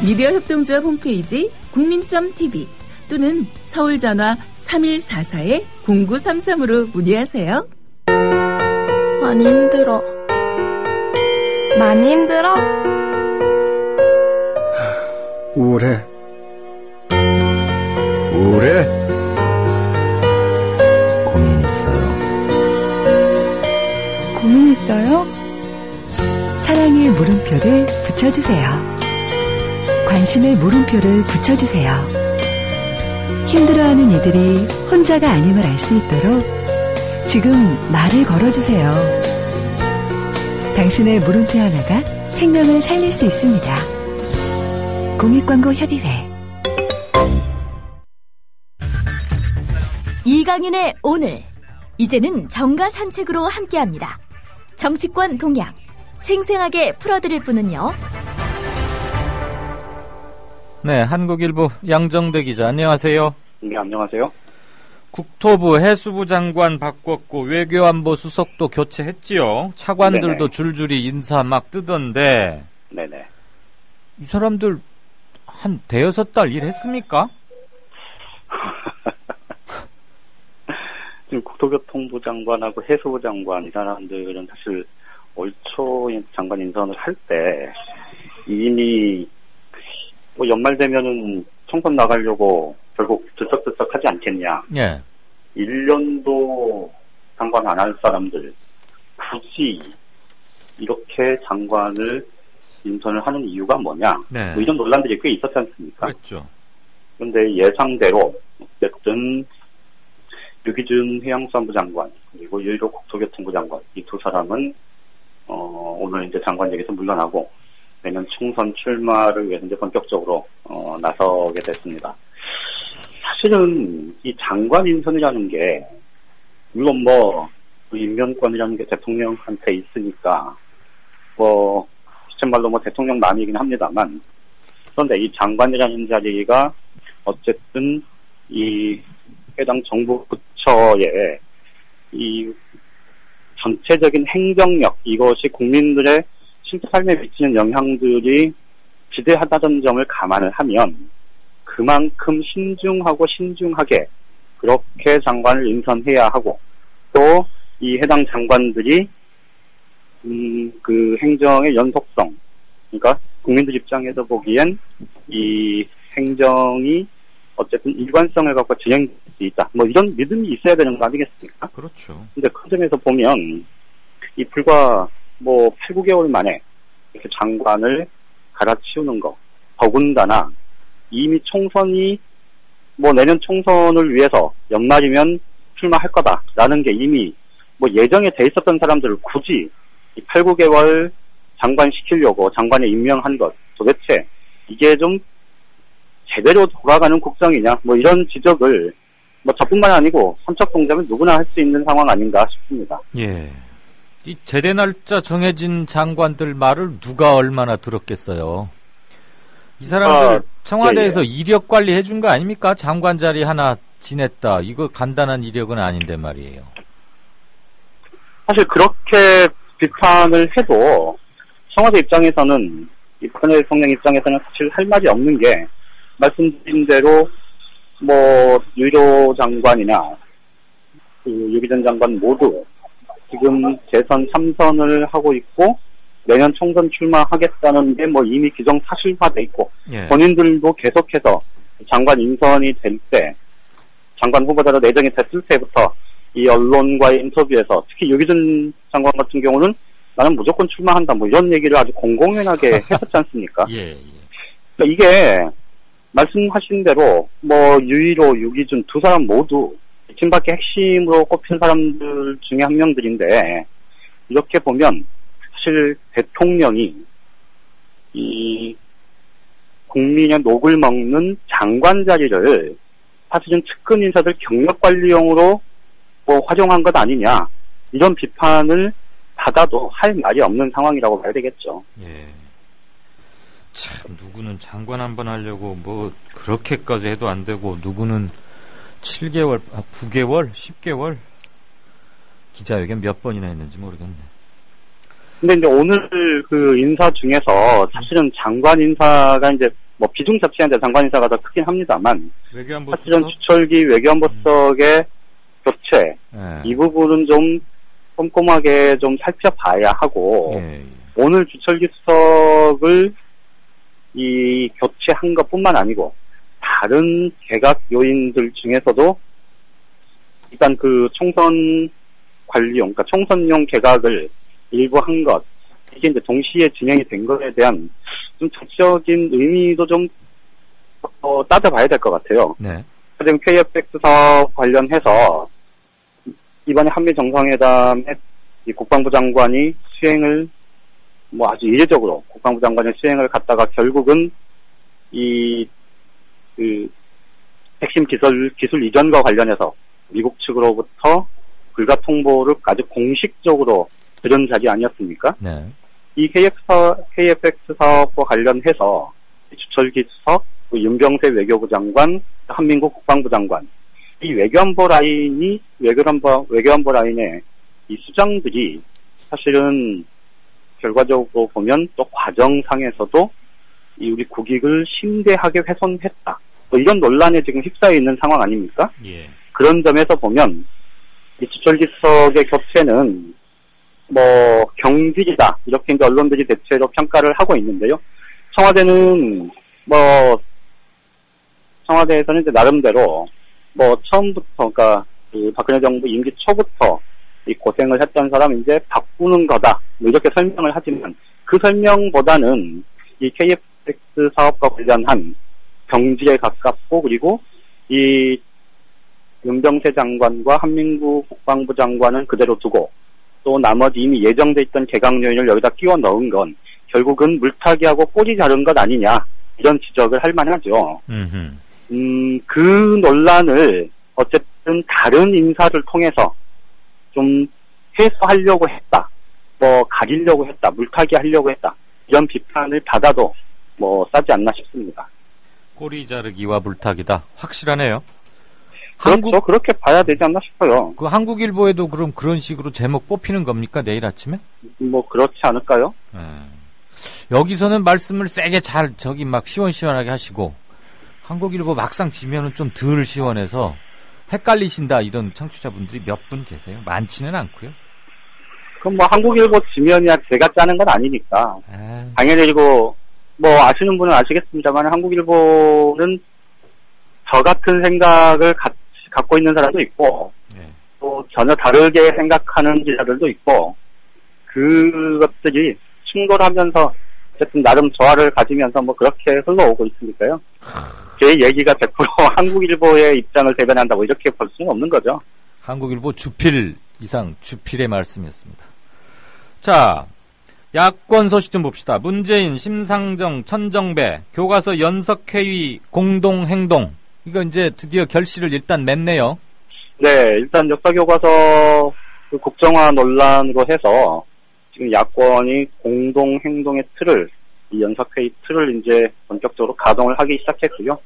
미디어 협동조합 홈페이지 국민.tv 또는 서울전화 3144-0933으로 문의하세요. 많이 힘들어. 많이 힘들어? 우울해. 고민 있어요. 고민 있어요? 사랑의 물음표를 붙여주세요. 관심의 물음표를 붙여주세요. 힘들어하는 이들이 혼자가 아님을 알 수 있도록 지금 말을 걸어주세요. 당신의 물음표 하나가 생명을 살릴 수 있습니다. 공익광고협의회. 이강윤의 오늘. 이제는 정가 산책으로 함께합니다. 정치권 동향 생생하게 풀어드릴 분은요. 네, 한국일보 양정대 기자 안녕하세요. 네, 안녕하세요. 국토부 해수부 장관 바꿨고 외교안보 수석도 교체했지요. 차관들도 네네. 줄줄이 인사 막 뜨던데. 네네. 이 사람들 한 대여섯 달 일했습니까? 지금 국토교통부 장관하고 해수부 장관 이 사람들은 사실 올 초 장관 인선을 할 때 이미 뭐 연말 되면은 총선 나가려고 결국 들썩들썩 하지 않겠냐. 예. 1년도 장관 안 할 사람들 굳이 이렇게 장관을 인선을 하는 이유가 뭐냐. 네. 뭐 이런 논란들이 꽤 있었지 않습니까? 그렇죠. 그런데 예상대로 어쨌든 유기준 해양수산부 장관 그리고 유일호 국토교통부 장관 이 두 사람은 오늘 이제 장관직에서 물러나고 내년 총선 출마를 위해서 이제 본격적으로 나서게 됐습니다. 사실은 이 장관 인선이라는 게 물론 뭐 임명권이라는 게 대통령한테 있으니까 뭐 시쳇말로 뭐 대통령 남이긴 합니다만 그런데 이 장관이라는 자리가 어쨌든 이 해당 정부 부처의 이 전체적인 행정력 이것이 국민들의 실제 삶에 미치는 영향들이 지대하다는 점을 감안을 하면 그만큼 신중하고 신중하게 그렇게 장관을 인선해야 하고 또 이 해당 장관들이 그 행정의 연속성 그러니까 국민들 입장에서 보기엔 이 행정이 어쨌든 일관성을 갖고 진행될 수 있다. 뭐 이런 믿음이 있어야 되는 거 아니겠습니까? 그렇죠. 근데 그 점에서 보면 이 불과 뭐 8, 9개월 만에 이렇게 장관을 갈아치우는 거 더군다나 이미 총선이 뭐 내년 총선을 위해서 연말이면 출마할 거다라는 게 이미 뭐 예정에 돼 있었던 사람들을 굳이 이 8, 9개월 장관 시키려고 장관에 임명한 것 도대체 이게 좀 제대로 돌아가는 국정이냐 뭐 이런 지적을 뭐 저뿐만 아니고 선척동작은 누구나 할 수 있는 상황 아닌가 싶습니다. 예. 이 제대 날짜 정해진 장관들 말을 누가 얼마나 들었겠어요. 이 사람들 청와대에서 예. 이력 관리 해준 거 아닙니까? 장관 자리 하나 지냈다. 이거 간단한 이력은 아닌데 말이에요. 사실 그렇게 비판을 해도 청와대 입장에서는 박근혜 대통령 입장에서는 사실 할 말이 없는 게 말씀드린 대로 뭐 유일호 장관이나 그 유기준 장관 모두 지금 재선 3선을 하고 있고 내년 총선 출마하겠다는 게 뭐 이미 기정사실화돼 있고 예. 본인들도 계속해서 장관 인선이 될 때, 장관 후보자로 내정이 됐을 때부터 이 언론과의 인터뷰에서 특히 유기준 장관 같은 경우는 나는 무조건 출마한다 뭐 이런 얘기를 아주 공공연하게 했었지 않습니까? 예. 그러니까 이게 말씀하신 대로 뭐 유일호, 유기준 두 사람 모두 친박계 핵심으로 꼽힌 사람들 중에 한 명들인데 이렇게 보면 사실 대통령이 이 국민의 녹을 먹는 장관 자리를 사실은 측근 인사들 경력관리용으로 뭐 활용한 것 아니냐 이런 비판을 받아도 할 말이 없는 상황이라고 봐야 되겠죠. 예. 참 누구는 장관 한번 하려고 뭐 그렇게까지 해도 안 되고 누구는 7개월, 9개월, 10개월 기자회견 몇 번이나 했는지 모르겠네. 근데 이제 오늘 그 인사 중에서 사실은 장관 인사가 이제 뭐 비중 자체한테 장관 인사가 더 크긴 합니다만 외교안보 사실은 주철기 외교안보석의 교체 이 부분은 좀 꼼꼼하게 좀 살펴봐야 하고 오늘 주철기 수석을 이 교체한 것뿐만 아니고 다른 개각 요인들 중에서도 일단 그 총선 관리용, 그러니까 총선용 개각을 일부 한 것, 이게 이제 동시에 진행이 된 것에 대한 좀 정치적인 의미도 좀 따져봐야 될 것 같아요. 네. 지금 KFX 사업 관련해서 이번에 한미 정상회담에 이 국방부 장관이 수행을 뭐 아주 이례적으로 국방부 장관의 수행을 갖다가 결국은 이 그 핵심 기술 이전과 관련해서 미국 측으로부터 불가 통보를 아주 공식적으로 들은 자리 아니었습니까? 네. 이 KFX 사업과 관련해서 주철기 수석, 윤병세 외교부 장관, 한민국 국방부 장관, 이 외교안보 라인의 이 수장들이 사실은 결과적으로 보면 또 과정상에서도 이 우리 국익을 심대하게 훼손했다. 뭐 이런 논란에 지금 휩싸여 있는 상황 아닙니까? 예. 그런 점에서 보면 이 주철기 수석의 교체는 뭐 경질이다 이렇게 이제 언론들이 대체로 평가를 하고 있는데요. 청와대는 뭐 청와대에서는 이제 나름대로 뭐 처음부터 그러니까 그 박근혜 정부 임기 초부터 이 고생을 했던 사람 이제 바꾸는 거다 뭐 이렇게 설명을 하지만 그 설명보다는 이 KFX 사업과 관련한 경질에 가깝고 그리고 이 윤병세 장관과 한민국 국방부 장관은 그대로 두고 또 나머지 이미 예정돼 있던 개각 요인을 여기다 끼워 넣은 건 결국은 물타기하고 꼬리 자른 것 아니냐 이런 지적을 할 만하죠. 그 논란을 어쨌든 다른 인사를 통해서 좀 해소하려고 했다. 뭐 가리려고 했다. 물타기 하려고 했다. 이런 비판을 받아도 뭐 싸지 않나 싶습니다. 꼬리 자르기와 물타기다. 확실하네요. 그렇죠. 그렇게 봐야 되지 않나 싶어요. 그 한국일보에도 그럼 그런 식으로 제목 뽑히는 겁니까? 내일 아침에? 뭐 그렇지 않을까요? 여기서는 말씀을 세게 잘 막 시원시원하게 하시고 한국일보 막상 지면은 좀 덜 시원해서 헷갈리신다 이런 청취자분들이 몇 분 계세요. 많지는 않고요. 그럼 뭐 한국일보 지면이야 제가 짜는 건 아니니까. 당연히 이거 뭐 아시는 분은 아시겠습니다만 한국일보는 저 같은 생각을 갖고 있는 사람도 있고 또 전혀 다르게 생각하는 기자들도 있고 그것들이 충돌하면서 어쨌든 나름 조화를 가지면서 뭐 그렇게 흘러오고 있으니까요. 제 얘기가 100% 한국일보의 입장을 대변한다 뭐 이렇게 볼 수는 없는 거죠. 한국일보 주필 이상 주필의 말씀이었습니다. 자, 야권 소식 좀 봅시다. 문재인, 심상정, 천정배 교과서 연석회의 공동행동 이거 이제 드디어 결실을 일단 맺네요. 네, 일단 역사교과서 그 국정화 논란으로 해서 지금 야권이 공동행동의 틀을 이 연석회의 틀을 이제 본격적으로 가동을 하기 시작했고요.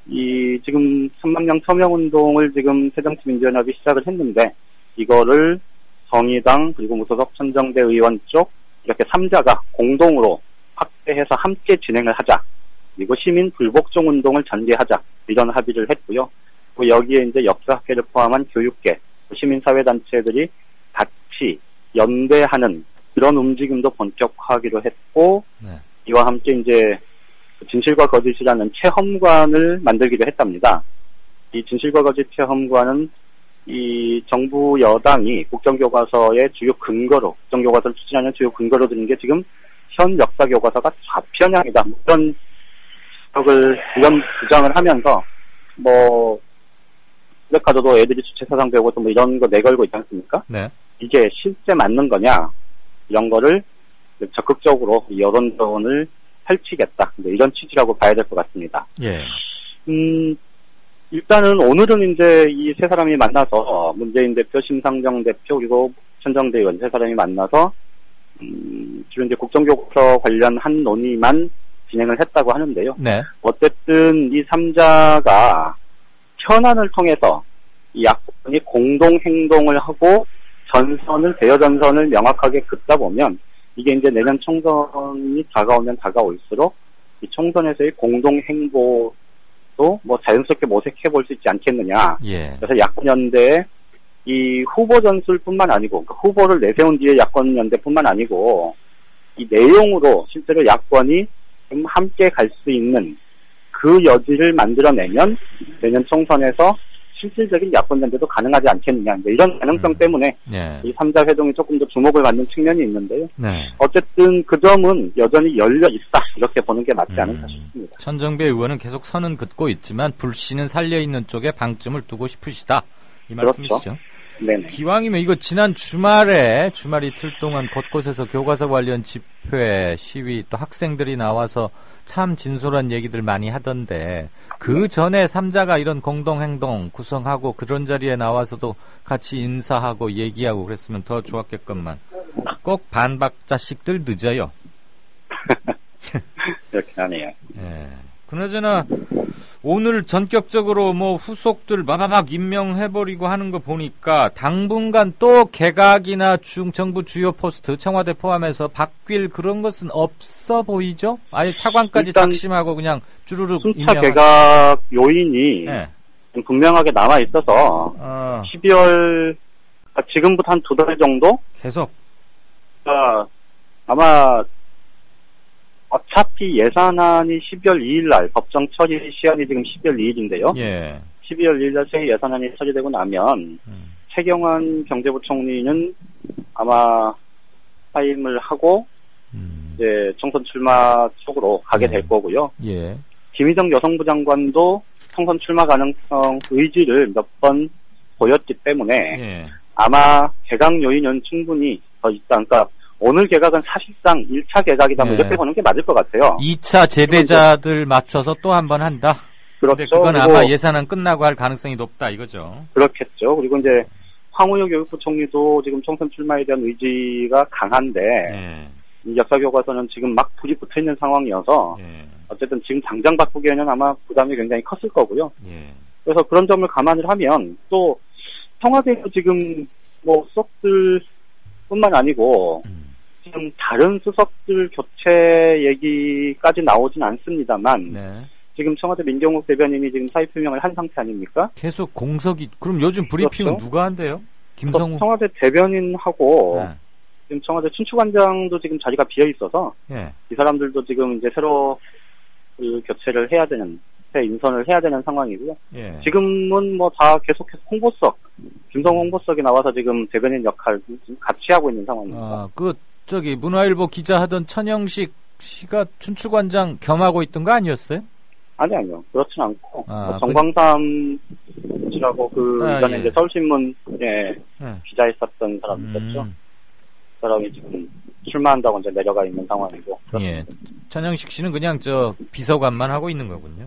이 지금 3만 명 서명운동을 지금 새정치민주연합이 시작을 했는데 이거를 정의당 그리고 무소속 천정배 의원 쪽 이렇게 3자가 공동으로 확대해서 함께 진행을 하자. 그리고 시민 불복종 운동을 전개하자. 이런 합의를 했고요. 여기에 이제 역사학계를 포함한 교육계, 시민사회단체들이 같이 연대하는 그런 움직임도 본격화하기로 했고, 이와 함께 이제 진실과 거짓이라는 체험관을 만들기로 했답니다. 이 진실과 거짓 체험관은 이 정부 여당이 국정교과서의 주요 근거로, 국정교과서를 추진하는 주요 근거로 드는 게 지금 현 역사교과서가 좌편향이다. 이런 주장을 하면서, 플래카드도 애들이 주체사상 배우고 또 이런 거 내걸고 있지 않습니까? 네. 이게 실제 맞는 거냐, 이런 거를 적극적으로 여론전을 펼치겠다. 이런 취지라고 봐야 될 것 같습니다. 예. 일단은 오늘은 이제 이 세 사람이 만나서 문재인 대표, 심상정 대표 그리고 천정대 의원 세 사람이 만나서 주로 이제 국정교과서 관련한 논의만 진행을 했다고 하는데요. 네. 어쨌든 이 3자가 현안을 통해서 이 야권이 공동 행동을 하고 대여 전선을 명확하게 긋다 보면 이게 이제 내년 총선이 다가오면 다가올수록 이 총선에서의 공동 행보도 자연스럽게 모색해 볼 수 있지 않겠느냐. 예. 그래서 야권연대의 이 후보 전술뿐만 아니고, 그러니까 후보를 내세운 뒤에 야권연대뿐만 아니고, 이 내용으로 실제로 야권이 좀 함께 갈 수 있는 그 여지를 만들어내면 내년 총선에서 실질적인 야권연대도 가능하지 않겠느냐. 이런 가능성 때문에 이 3자 회동이 조금 더 주목을 받는 측면이 있는데요. 네. 어쨌든 그 점은 여전히 열려 있다. 이렇게 보는 게 맞지 않을까 싶습니다. 천정배 의원은 계속 선은 긋고 있지만 불씨는 살려있는 쪽에 방점을 두고 싶으시다. 이 말씀이시죠? 그렇죠. 네네. 기왕이면 이거 지난 주말 이틀 동안 곳곳에서 교과서 관련 집회, 시위, 또 학생들이 나와서 참 진솔한 얘기들 많이 하던데 그 전에 3자가 이런 공동행동 구성하고 그런 자리에 나와서도 같이 인사하고 얘기하고 그랬으면 더 좋았겠건만 꼭 반박자식들 늦어요. 그렇긴 하네요. 예. 그나저나 오늘 전격적으로 후속들 마바박 임명해버리고 하는 거 보니까 당분간 또 개각이나 정부 주요 포스트 청와대 포함해서 바뀔 그런 것은 없어 보이죠? 아예 차관까지 작심하고 그냥 쭈루룩 순차 개각 요인이 분명하게 남아 있어서 12월 지금부터 한 2달 정도 계속 아마 어차피 예산안이 12월 2일 날 법정 처리 시한이 지금 12월 2일인데요. 예. 12월 2일 날 새 예산안이 처리되고 나면 최경환 경제부총리는 아마 사임을 하고 이제 총선 출마 쪽으로 가게 될 거고요. 예. 김희정 여성부 장관도 총선 출마 가능성 의지를 몇 번 보였기 때문에 아마 개각 요인은 충분히 더 있다. 그러니까 오늘 개각은 사실상 1차 개각이다. 이렇게 보는 게 맞을 것 같아요. 2차 제대자들 맞춰서 또 한 번 한다. 그런데 그건 아마 예산안 끝나고 할 가능성이 높다 이거죠. 그렇겠죠. 그리고 이제 황우여 교육부 총리도 지금 총선 출마에 대한 의지가 강한데 이 역사교과서는 지금 막 불이 붙어 있는 상황이어서 어쨌든 지금 당장 바꾸기에는 아마 부담이 굉장히 컸을 거고요. 그래서 그런 점을 감안을 하면 또 청와대도 지금 수석들 뿐만 아니고 지금 다른 수석들 교체 얘기까지 나오진 않습니다만 지금 청와대 민경욱 대변인이 지금 사의 표명을 한 상태 아닙니까? 계속 공석이 그럼 요즘 브리핑은 그렇죠? 누가 한대요? 김성우 청와대 대변인하고 지금 청와대 춘추관장도 지금 자리가 비어 있어서 이 사람들도 지금 이제 새로 그 교체를 해야 되는 새 인선을 해야 되는 상황이고요. 지금은 다 계속해서 홍보석 김성우 홍보석이 나와서 지금 대변인 역할을 지금 같이 하고 있는 상황입니다. 문화일보 기자 하던 천영식 씨가 춘추관장 겸하고 있던 거 아니었어요? 아니요. 그렇진 않고. 정광삼 씨라고 전에 이제 서울신문 기자했었던 사람 있었죠. 그 사람이 지금 출마한다고 이제 내려가 있는 상황이고. 천영식 씨는 그냥 비서관만 하고 있는 거군요.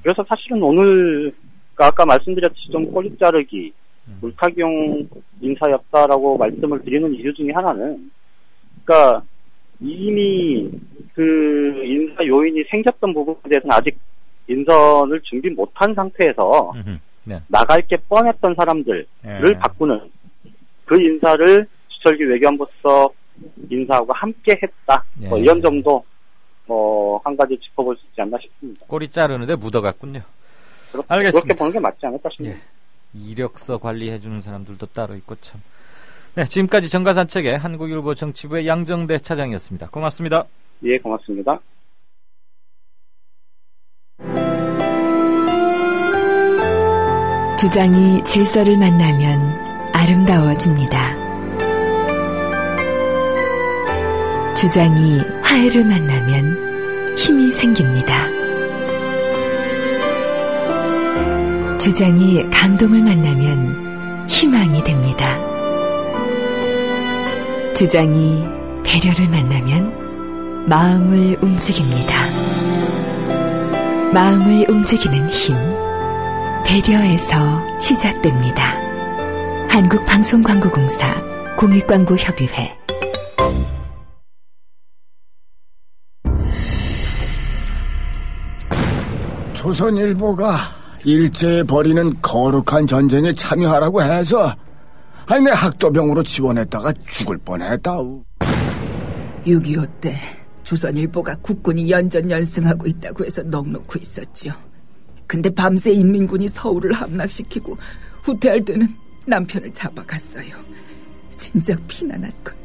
그래서 사실은 오늘, 아까 말씀드렸듯이 좀 꼬리 자르기, 물타기용 인사였다라고 말씀을 드리는 이유 중에 하나는, 그러니까 이미 그 인사 요인이 생겼던 부분에 대해서는 아직 인선을 준비 못한 상태에서 나갈 게 뻔했던 사람들을 바꾸는 그 인사를 주철기 외교안보수석 인사하고 함께 했다. 이런 점도 한 가지 짚어볼 수 있지 않나 싶습니다. 꼬리 자르는데 묻어갔군요. 알겠습니다. 그렇게 보는 게 맞지 않을까 싶습니다. 이력서 관리해주는 사람들도 따로 있고 참. 네, 지금까지 정가산책의 한국일보 정치부의 양정대 차장이었습니다. 고맙습니다. 예, 고맙습니다. 주장이 질서를 만나면 아름다워집니다. 주장이 화해를 만나면 힘이 생깁니다. 주장이 감동을 만나면 희망이 됩니다. 주장이 배려를 만나면 마음을 움직입니다. 마음을 움직이는 힘, 배려에서 시작됩니다. 한국방송광고공사 공익광고협의회. 조선일보가 일제에 벌이는 거룩한 전쟁에 참여하라고 해서 내 학도병으로 지원했다가 죽을 뻔했다우. 6.25 때 조선일보가 국군이 연전연승하고 있다고 해서 넋놓고 있었죠. 근데 밤새 인민군이 서울을 함락시키고 후퇴할 때는 남편을 잡아갔어요. 진작 피난할걸.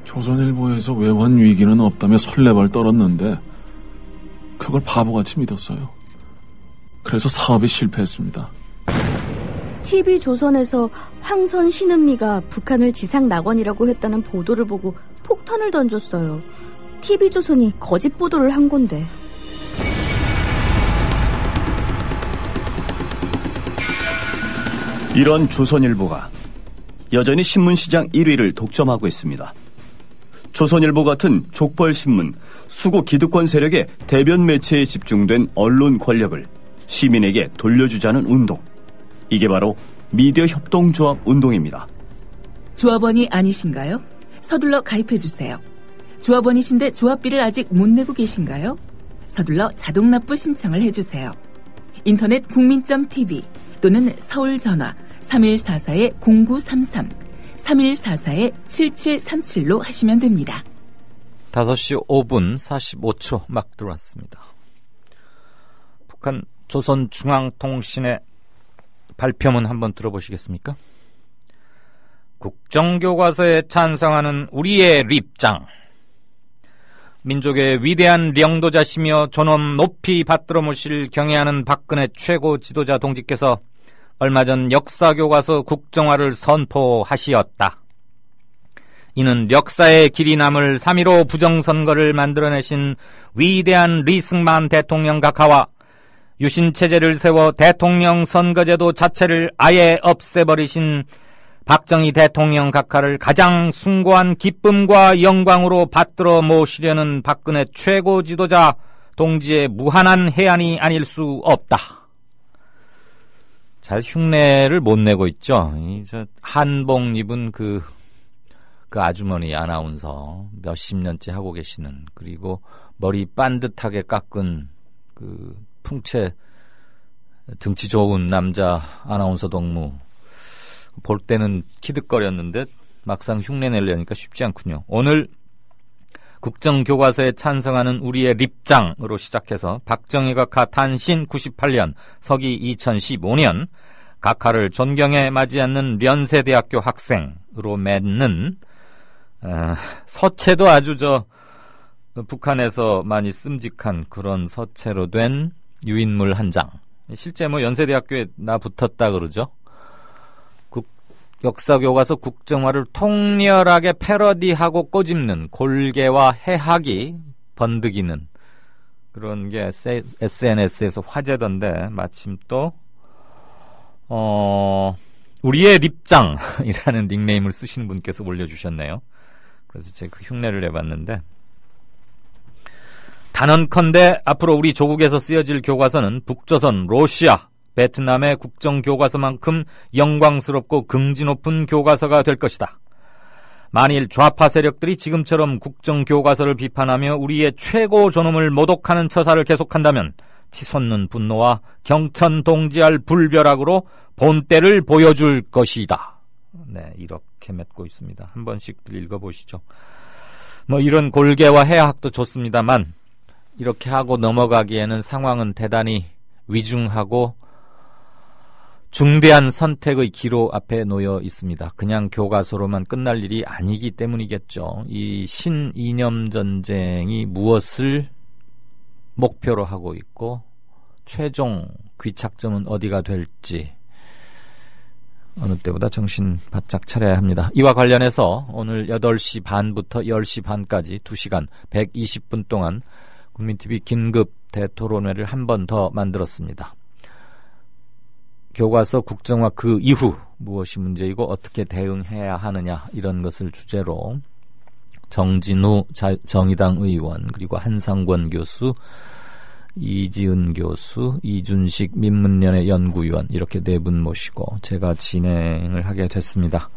조선일보에서 외환 위기는 없다며 설레발 떨었는데 그걸 바보같이 믿었어요. 그래서 사업이 실패했습니다. TV조선에서 황선 신은미가 북한을 지상낙원이라고 했다는 보도를 보고 폭탄을 던졌어요. TV조선이 거짓 보도를 한 건데. 이런 조선일보가 여전히 신문시장 1위를 독점하고 있습니다. 조선일보 같은 족벌신문, 수구 기득권 세력의 대변 매체에 집중된 언론 권력을 시민에게 돌려주자는 운동. 이게 바로 미디어 협동조합 운동입니다. 조합원이 아니신가요? 서둘러 가입해주세요. 조합원이신데 조합비를 아직 못 내고 계신가요? 서둘러 자동납부 신청을 해주세요. 인터넷 국민.tv 또는 서울전화 3144-0933, 3144-7737로 하시면 됩니다. 5시 5분 45초 막 들어왔습니다. 북한 조선중앙통신의 발표문 한번 들어보시겠습니까? 국정교과서에 찬성하는 우리의 립장. 민족의 위대한領導자시며 존엄 높이 받들어 모실 경애하는 박근혜 최고 지도자 동지께서 얼마 전 역사교과서 국정화를 선포하시었다. 이는 역사의 길이 남을 3.15 부정선거를 만들어내신 위대한 리승만 대통령 각하와 유신체제를 세워 대통령 선거제도 자체를 아예 없애버리신 박정희 대통령 각하를 가장 숭고한 기쁨과 영광으로 받들어 모시려는 박근혜 최고 지도자 동지의 무한한 해안이 아닐 수 없다. 잘 흉내를 못 내고 있죠. 저 한복 입은 그 아주머니 아나운서 몇십 년째 하고 계시는, 그리고 머리 반듯하게 깎은 그 풍채 등치 좋은 남자 아나운서 동무, 볼 때는 키득거렸는데 막상 흉내 내려니까 쉽지 않군요. 오늘 국정교과서에 찬성하는 우리의 립장으로 시작해서 박정희 각하 탄신 98년, 서기 2015년, 각하를 존경에 맞지 않는 련세대학교 학생으로 맺는 서체도 아주 북한에서 많이 씀직한 그런 서체로 된 유인물 한 장. 실제 연세대학교에 나 붙었다 그러죠. 역사교과서 국정화를 통렬하게 패러디하고 꼬집는 골개와 해학이 번득이는 그런 게 SNS에서 화제던데, 마침 또 우리의 립장이라는 닉네임을 쓰신 분께서 올려주셨네요. 그래서 제가 그 흉내를 내봤는데, 단언컨대 앞으로 우리 조국에서 쓰여질 교과서는 북조선, 러시아, 베트남의 국정교과서만큼 영광스럽고 긍지 높은 교과서가 될 것이다. 만일 좌파 세력들이 지금처럼 국정교과서를 비판하며 우리의 최고 존엄을 모독하는 처사를 계속한다면 치솟는 분노와 경천동지할 불벼락으로 본때를 보여줄 것이다. 네, 이렇게 맺고 있습니다. 한 번씩 읽어보시죠. 이런 골개와 해학도 좋습니다만 이렇게 하고 넘어가기에는 상황은 대단히 위중하고 중대한 선택의 기로 앞에 놓여 있습니다. 그냥 교과서로만 끝날 일이 아니기 때문이겠죠. 이 신이념 전쟁이 무엇을 목표로 하고 있고 최종 귀착점은 어디가 될지 어느 때보다 정신 바짝 차려야 합니다. 이와 관련해서 오늘 8시 반부터 10시 반까지 2시간 120분 동안 국민TV 긴급 대토론회를 한 번 더 만들었습니다. 교과서 국정화 그 이후 무엇이 문제이고 어떻게 대응해야 하느냐 이런 것을 주제로 정진우 정의당 의원 그리고 한상권 교수 이지은 교수 이준식 민문연의 연구위원 이렇게 네 분 모시고 제가 진행을 하게 됐습니다.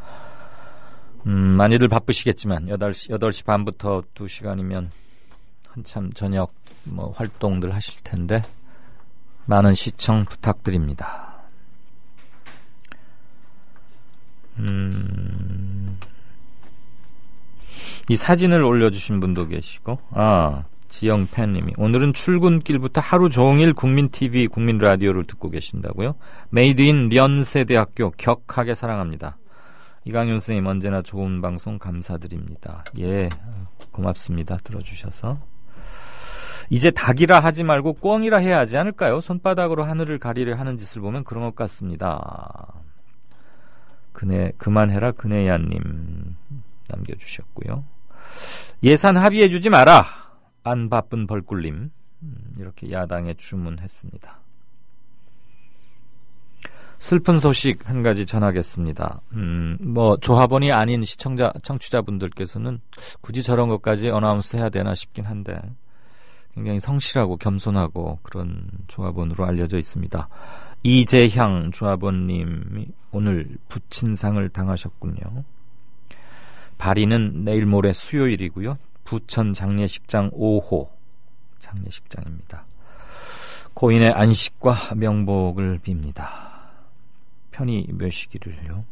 많이들 바쁘시겠지만 8시 반부터 2시간이면 한참 저녁 활동들 하실 텐데 많은 시청 부탁드립니다. 이 사진을 올려주신 분도 계시고 지영팬님이 오늘은 출근길부터 하루 종일 국민TV 국민라디오를 듣고 계신다고요? 메이드 인 연세대학교 격하게 사랑합니다. 이강윤 선생님 언제나 좋은 방송 감사드립니다. 예, 고맙습니다. 들어주셔서. 이제 닭이라 하지 말고 꿩이라 해야 하지 않을까요? 손바닥으로 하늘을 가리려 하는 짓을 보면 그런 것 같습니다. 그만해라 그네야님 남겨주셨고요. 예산 합의해주지 마라. 안 바쁜 벌꿀님 이렇게 야당에 주문했습니다. 슬픈 소식 한 가지 전하겠습니다. 조합원이 아닌 청취자분들께서는 굳이 저런 것까지 어나운스 해야 되나 싶긴 한데 굉장히 성실하고 겸손하고 그런 조합원으로 알려져 있습니다. 이재향 조합원님이 오늘 부친상을 당하셨군요. 발인은 내일 모레 수요일이고요. 부천 장례식장 5호 장례식장입니다. 고인의 안식과 명복을 빕니다. 편히 묘시기를요.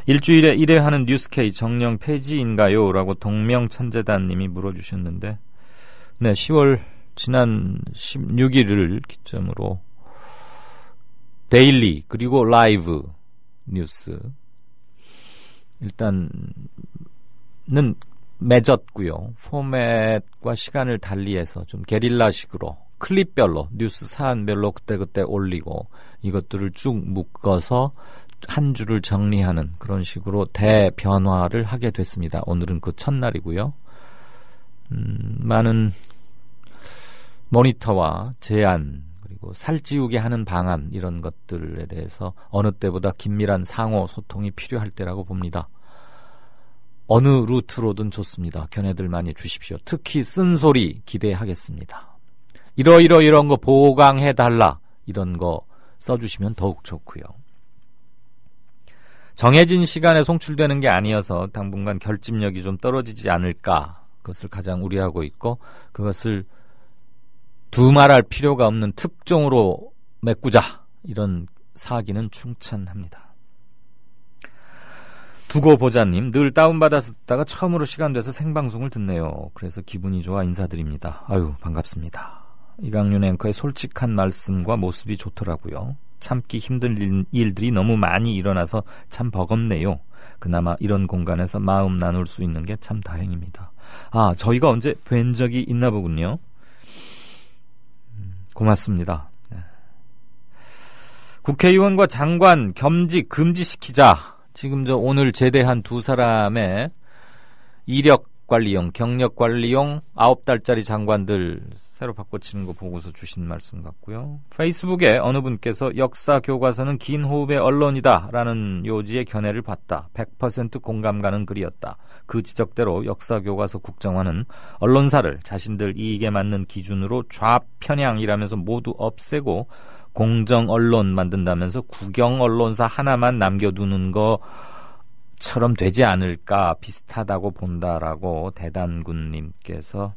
일주일에 1회 하는 뉴스K 정령 폐지인가요? 라고 동명천재단님이 물어주셨는데 네, 10월 지난 16일을 기점으로 데일리 그리고 라이브 뉴스 일단은 맺었고요. 포맷과 시간을 달리해서 좀 게릴라식으로 클립별로 뉴스 사안별로 그때그때 올리고 이것들을 쭉 묶어서 한 주를 정리하는 그런 식으로 대변화를 하게 됐습니다. 오늘은 그 첫날이고요. 많은 모니터와 제안 그리고 살찌우게 하는 방안 이런 것들에 대해서 어느 때보다 긴밀한 상호 소통이 필요할 때라고 봅니다. 어느 루트로든 좋습니다. 견해들 많이 주십시오. 특히 쓴소리 기대하겠습니다. 이런 거 보강해달라 이런 거 써주시면 더욱 좋고요. 정해진 시간에 송출되는 게 아니어서 당분간 결집력이 좀 떨어지지 않을까 그것을 가장 우려하고 있고 그것을 두말할 필요가 없는 특종으로 메꾸자 이런 사기는 충천합니다. 두고 보자님 늘 다운받아서 듣다가 처음으로 시간 돼서 생방송을 듣네요. 그래서 기분이 좋아 인사드립니다. 아유 반갑습니다. 이강윤 앵커의 솔직한 말씀과 모습이 좋더라고요. 참기 힘든 일들이 너무 많이 일어나서 참 버겁네요. 그나마 이런 공간에서 마음 나눌 수 있는 게 참 다행입니다. 저희가 언제 뵌 적이 있나 보군요. 고맙습니다. 네. 국회의원과 장관 겸직 금지시키자. 지금 오늘 제대한 두 사람의 이력관리용, 경력관리용 9달짜리 장관들 새로 바꿔치는 거 보고서 주신 말씀 같고요. 페이스북에 어느 분께서 역사 교과서는 긴 호흡의 언론이다 라는 요지의 견해를 봤다. 100% 공감 가는 글이었다. 그 지적대로 역사 교과서 국정화는 언론사를 자신들 이익에 맞는 기준으로 좌편향이라면서 모두 없애고 공정 언론 만든다면서 국영 언론사 하나만 남겨두는 것처럼 되지 않을까 비슷하다고 본다라고 대단군님께서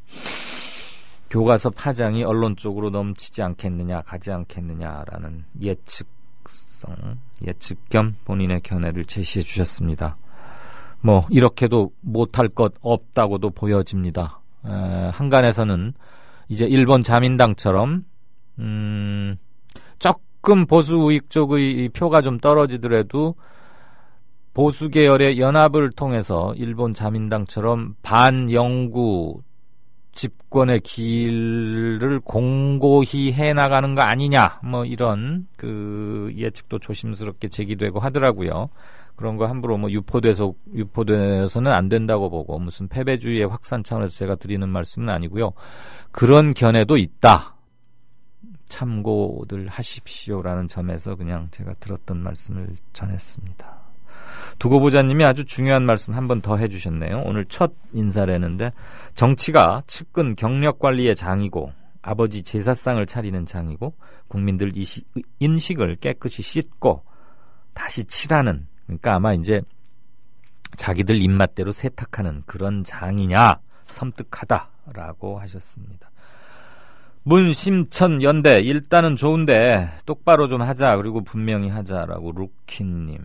교과서 파장이 언론 쪽으로 넘치지 않겠느냐 가지 않겠느냐라는 예측 겸 본인의 견해를 제시해 주셨습니다. 이렇게도 못할 것 없다고도 보여집니다. 한간에서는 이제 일본 자민당처럼 조금 보수 우익 쪽의 표가 좀 떨어지더라도 보수 계열의 연합을 통해서 일본 자민당처럼 반영구 집권의 길을 공고히 해나가는 거 아니냐, 뭐 이런 그 예측도 조심스럽게 제기되고 하더라고요. 그런 거 함부로 뭐 유포돼서는 안 된다고 보고 무슨 패배주의의 확산 차원에서 제가 드리는 말씀은 아니고요. 그런 견해도 있다. 참고들 하십시오라는 점에서 그냥 제가 들었던 말씀을 전했습니다. 두고보자님이 아주 중요한 말씀 한 번 더 해주셨네요. 오늘 첫 인사를 했는데 정치가 측근 경력관리의 장이고 아버지 제사상을 차리는 장이고 국민들 인식을 깨끗이 씻고 다시 칠하는, 그러니까 아마 이제 자기들 입맛대로 세탁하는 그런 장이냐, 섬뜩하다라고 하셨습니다. 문심천 연대 일단은 좋은데 똑바로 좀 하자, 그리고 분명히 하자라고 루키님.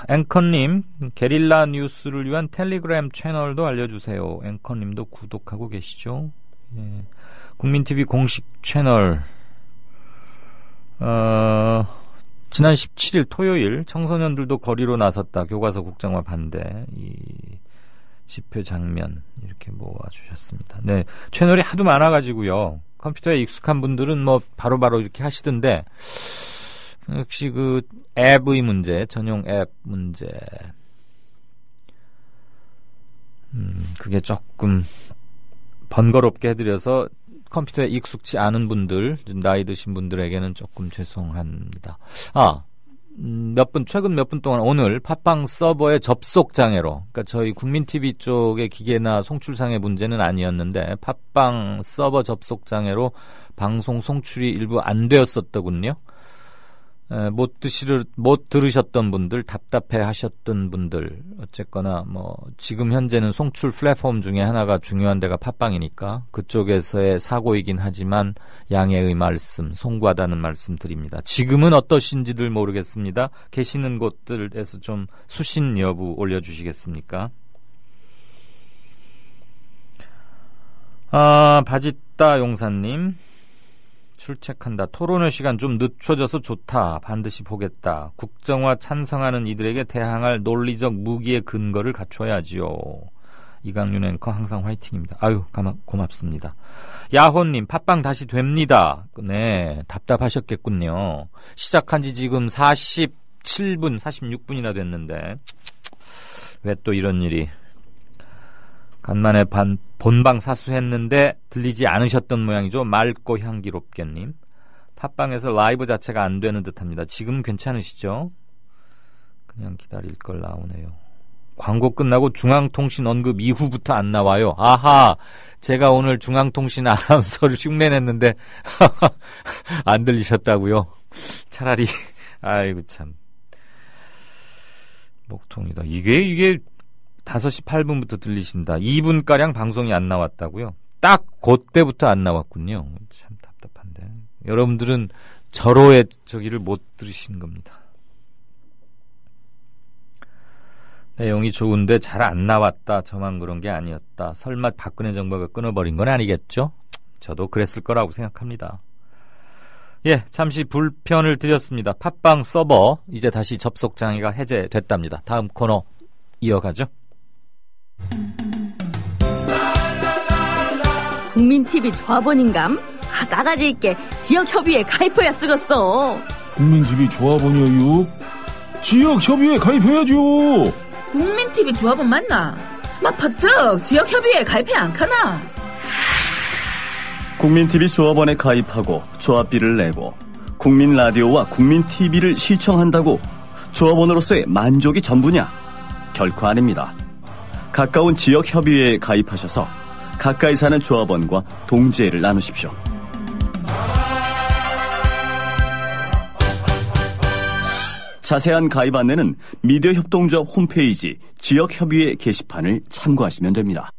앵커님, 게릴라 뉴스를 위한 텔레그램 채널도 알려주세요. 앵커님도 구독하고 계시죠? 예. 국민TV 공식 채널, 지난 17일 토요일 청소년들도 거리로 나섰다. 교과서 국장화 반대. 이 집회 장면 이렇게 모아주셨습니다. 네, 채널이 하도 많아가지고요. 컴퓨터에 익숙한 분들은 뭐 바로바로 이렇게 하시던데, 역시 그 앱의 문제, 전용 앱 문제, 그게 조금 번거롭게 해드려서 컴퓨터에 익숙치 않은 분들, 나이 드신 분들에게는 조금 죄송합니다. 최근 몇 분 동안 오늘 팟빵 서버의 접속 장애로, 그러니까 저희 국민TV 쪽의 기계나 송출상의 문제는 아니었는데 팟빵 서버 접속 장애로 방송 송출이 일부 안 되었었더군요. 못 들으셨던 분들, 답답해 하셨던 분들, 어쨌거나 뭐 지금 현재는 송출 플랫폼 중에 하나가 중요한 데가 팟빵이니까 그쪽에서의 사고이긴 하지만 양해의 말씀, 송구하다는 말씀 드립니다. 지금은 어떠신지들 모르겠습니다. 계시는 곳들에서 좀 수신 여부 올려주시겠습니까? 바짓다 용사님, 출첵한다. 토론회 시간 좀 늦춰져서 좋다. 반드시 보겠다. 국정화 찬성하는 이들에게 대항할 논리적 무기의 근거를 갖춰야지요. 이강윤 앵커 항상 화이팅입니다. 아유, 고맙습니다. 야호님, 팟빵 다시 됩니다. 네, 답답하셨겠군요. 시작한 지 지금 47분, 46분이나 됐는데 왜 또 이런 일이. 간만에 본방 사수했는데 들리지 않으셨던 모양이죠. 맑고 향기롭게님. 팟빵에서 라이브 자체가 안 되는 듯합니다. 지금 괜찮으시죠? 그냥 기다릴 걸 나오네요. 광고 끝나고 중앙통신 언급 이후부터 안 나와요. 아하, 제가 오늘 중앙통신 아나운서를 흉내냈는데 안 들리셨다고요? 차라리 아이고 참 목통이다. 이게 5시 8분부터 들리신다. 2분가량 방송이 안 나왔다고요? 딱 그때부터 안 나왔군요. 참 답답한데. 여러분들은 절호의 저기를 못 들으신 겁니다. 내용이 좋은데 잘 안 나왔다. 저만 그런 게 아니었다. 설마 박근혜 정부가 끊어버린 건 아니겠죠? 저도 그랬을 거라고 생각합니다. 예, 잠시 불편을 드렸습니다. 팟빵 서버 이제 다시 접속 장애가 해제됐답니다. 다음 코너 이어가죠. 국민TV 조합원인감? 나가지 있게 지역협의회 가입해야 쓰겠어. 국민TV 조합원이요? 지역협의회 가입해야죠. 국민TV 조합원 맞나? 막 퍼뜩 지역협의회 가입해 안 카나? 국민TV 조합원에 가입하고 조합비를 내고 국민라디오와 국민TV를 시청한다고 조합원으로서의 만족이 전부냐? 결코 아닙니다. 가까운 지역협의회에 가입하셔서 가까이 사는 조합원과 동지애를 나누십시오. 자세한 가입 안내는 미디어 협동조합 홈페이지 지역협의회 게시판을 참고하시면 됩니다.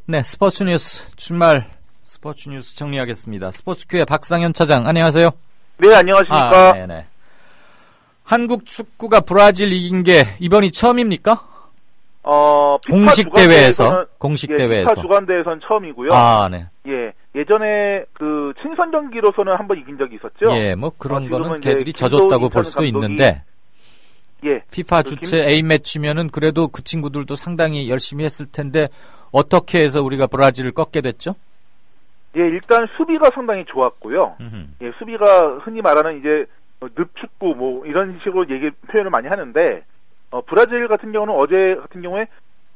네, 스포츠 뉴스 주말 스포츠 뉴스 정리하겠습니다. 스포츠큐의 박상현 차장, 안녕하세요. 네, 안녕하십니까. 네네. 한국 축구가 브라질 이긴 게 이번이 처음입니까? 공식 대회에서 피파 주간대회에서는 처음이고요. 아, 네. 예, 예전에 그 친선 경기로서는 한번 이긴 적이 있었죠. 예, 뭐 그런 거는 걔들이 져줬다고 볼 수도 있는데. 예. 피파 주최 A 매치면은 그래도 그 친구들도 상당히 열심히 했을 텐데 어떻게 해서 우리가 브라질을 꺾게 됐죠? 예, 일단 수비가 상당히 좋았고요. 예, 수비가 흔히 말하는 이제 늪축구 뭐 이런 식으로 표현을 많이 하는데 브라질 같은 경우는 어제 같은 경우에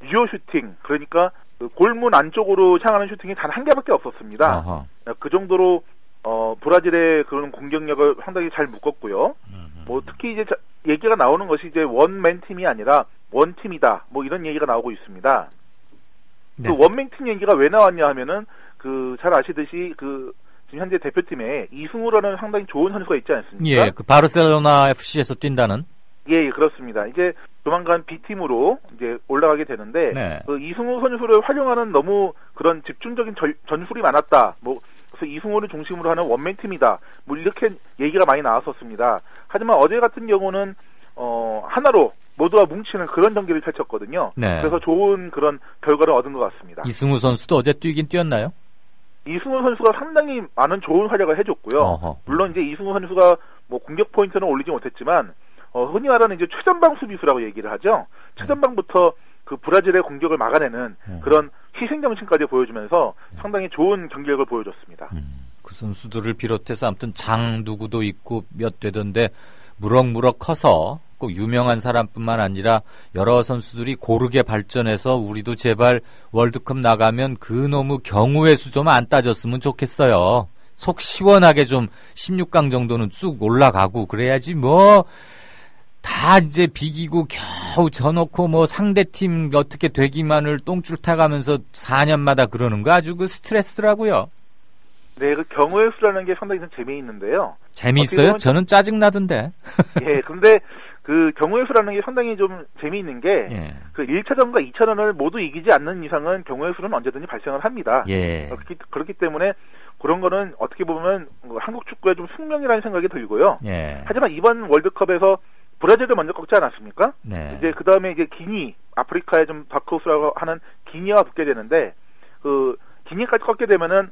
유효 슈팅, 그러니까 그 골문 안쪽으로 향하는 슈팅이 단 한 개밖에 없었습니다. 아하. 그 정도로 브라질의 그런 공격력을 상당히 잘 묶었고요. 뭐 특히 이제 얘기가 나오는 것이 이제 원맨 팀이 아니라 원팀이다. 뭐 이런 얘기가 나오고 있습니다. 네. 그 원맨 팀 얘기가 왜 나왔냐 하면은 그 잘 아시듯이 그 지금 현재 대표팀에 이승우라는 상당히 좋은 선수가 있지 않습니까? 예, 그 바르셀로나 FC에서 뛴다는. 예, 그렇습니다. 이제 조만간 B팀으로 이제 올라가게 되는데 네. 그 이승우 선수를 활용하는 너무 그런 집중적인 전술이 많았다. 뭐 그래서 이승우를 중심으로 하는 원맨 팀이다. 뭐 이렇게 얘기가 많이 나왔었습니다. 하지만 어제 같은 경우는 하나로 모두가 뭉치는 그런 경기를 펼쳤거든요. 네. 그래서 좋은 그런 결과를 얻은 것 같습니다. 이승우 선수도 어제 뛰긴 뛰었나요? 이승우 선수가 상당히 많은 좋은 활약을 해줬고요. 물론 이제 이승우 선수가 뭐 공격 포인트는 올리지 못했지만 흔히 말하는 이제 최전방 수비수라고 얘기를 하죠. 최전방부터 그 브라질의 공격을 막아내는 그런 희생정신까지 보여주면서 상당히 좋은 경기력을 보여줬습니다. 그 선수들을 비롯해서 아무튼 장 누구도 있고 몇 되던데 무럭무럭 커서 꼭 유명한 사람뿐만 아니라 여러 선수들이 고르게 발전해서 우리도 제발 월드컵 나가면 그 너무 경우의 수 좀 안 따졌으면 좋겠어요. 속 시원하게 좀 16강 정도는 쑥 올라가고 그래야지 뭐 다 이제 비기고 겨우 져놓고 뭐 상대팀 어떻게 되기만을 똥줄 타가면서 4년마다 그러는 거 아주 그 스트레스라고요. 네, 그 경우의 수라는 게 상당히 좀 재미있는데요. 재미있어요? 저는 짜증나던데. 예, 근데 그 경우의 수라는 게 상당히 좀 재미있는 게 예. 그 1차전과 2차전을 모두 이기지 않는 이상은 경우의 수는 언제든지 발생을 합니다. 예. 그렇기 때문에 그런 거는 어떻게 보면 한국 축구의 좀 숙명이라는 생각이 들고요. 예. 하지만 이번 월드컵에서 브라질을 먼저 꺾지 않았습니까? 네. 이제 그 다음에 이제 기니, 아프리카의 좀 다크호스라고 하는 기니와 붙게 되는데 그 기니까지 꺾게 되면은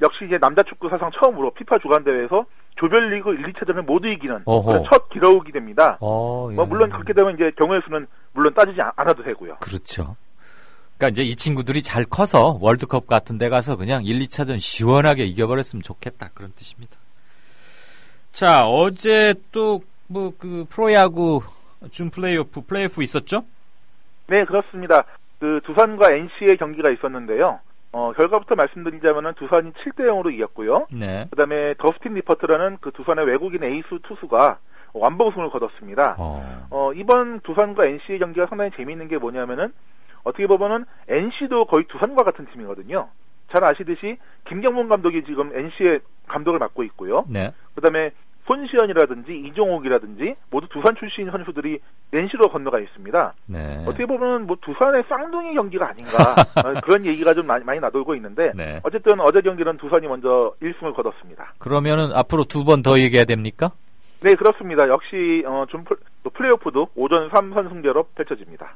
역시 이제 남자 축구 사상 처음으로 피파 주간 대회에서 조별리그 1, 2차전을 모두 이기는 그런 첫 기록이 됩니다. 예. 뭐 물론 그렇게 되면 이제 경우의 수는 물론 따지지 않아도 되고요. 그렇죠. 그러니까 이제 이 친구들이 잘 커서 월드컵 같은 데 가서 그냥 1, 2차전 시원하게 이겨버렸으면 좋겠다. 그런 뜻입니다. 자, 어제 또 뭐 그 프로야구 준 플레이오프 있었죠? 네, 그렇습니다. 그 두산과 NC의 경기가 있었는데요. 결과부터 말씀드리자면은 두산이 7대0으로 이겼고요. 네. 그다음에 더스틴 리퍼트라는 그 두산의 외국인 에이스 투수가 완봉승을 거뒀습니다. 이번 두산과 NC의 경기가 상당히 재미있는 게 뭐냐면은 어떻게 보면은 NC도 거의 두산과 같은 팀이거든요. 잘 아시듯이 김경문 감독이 지금 NC의 감독을 맡고 있고요. 네. 그다음에 손시현이라든지 이종옥이라든지 모두 두산 출신 선수들이 NC로 건너가 있습니다. 네. 어떻게 보면 뭐 두산의 쌍둥이 경기가 아닌가 그런 얘기가 좀 많이 나돌고 있는데 네. 어쨌든 어제 경기는 두산이 먼저 1승을 거뒀습니다. 그러면은 앞으로 2번 더 이겨야 됩니까? 네, 그렇습니다. 역시 좀 플레이오프도 오전 3선승제로 펼쳐집니다.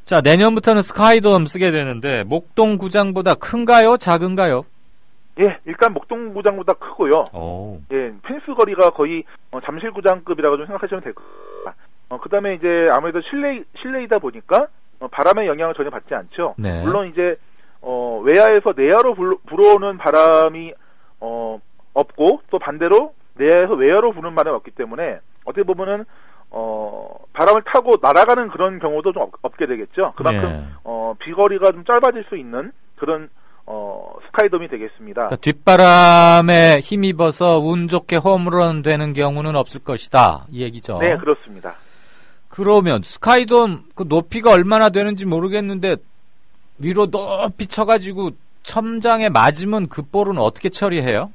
자, 내년부터는 스카이돔 쓰게 되는데 목동 구장보다 큰가요? 작은가요? 예, 일단 목동구장보다 크고요. 예, 펜스 거리가 거의 잠실구장급이라고 좀 생각하시면 될 겁니다. 그다음에 이제 아무래도 실내이다 보니까 바람의 영향을 전혀 받지 않죠. 네. 물론 이제 외야에서 내야로 불어오는 바람이 없고 또 반대로 내야에서 외야로 부는 바람이 없기 때문에 어떻게 보면은 바람을 타고 날아가는 그런 경우도 좀 없게 되겠죠. 그만큼 비거리가 좀 짧아질 수 있는 그런 스카이돔이 되겠습니다. 그러니까 뒷바람에 힘입어서 운 좋게 홈런 되는 경우는 없을 것이다. 이 얘기죠. 네, 그렇습니다. 그러면 스카이돔 그 높이가 얼마나 되는지 모르겠는데 위로 높이 쳐가지고 첨장에 맞으면 그 볼은 어떻게 처리해요?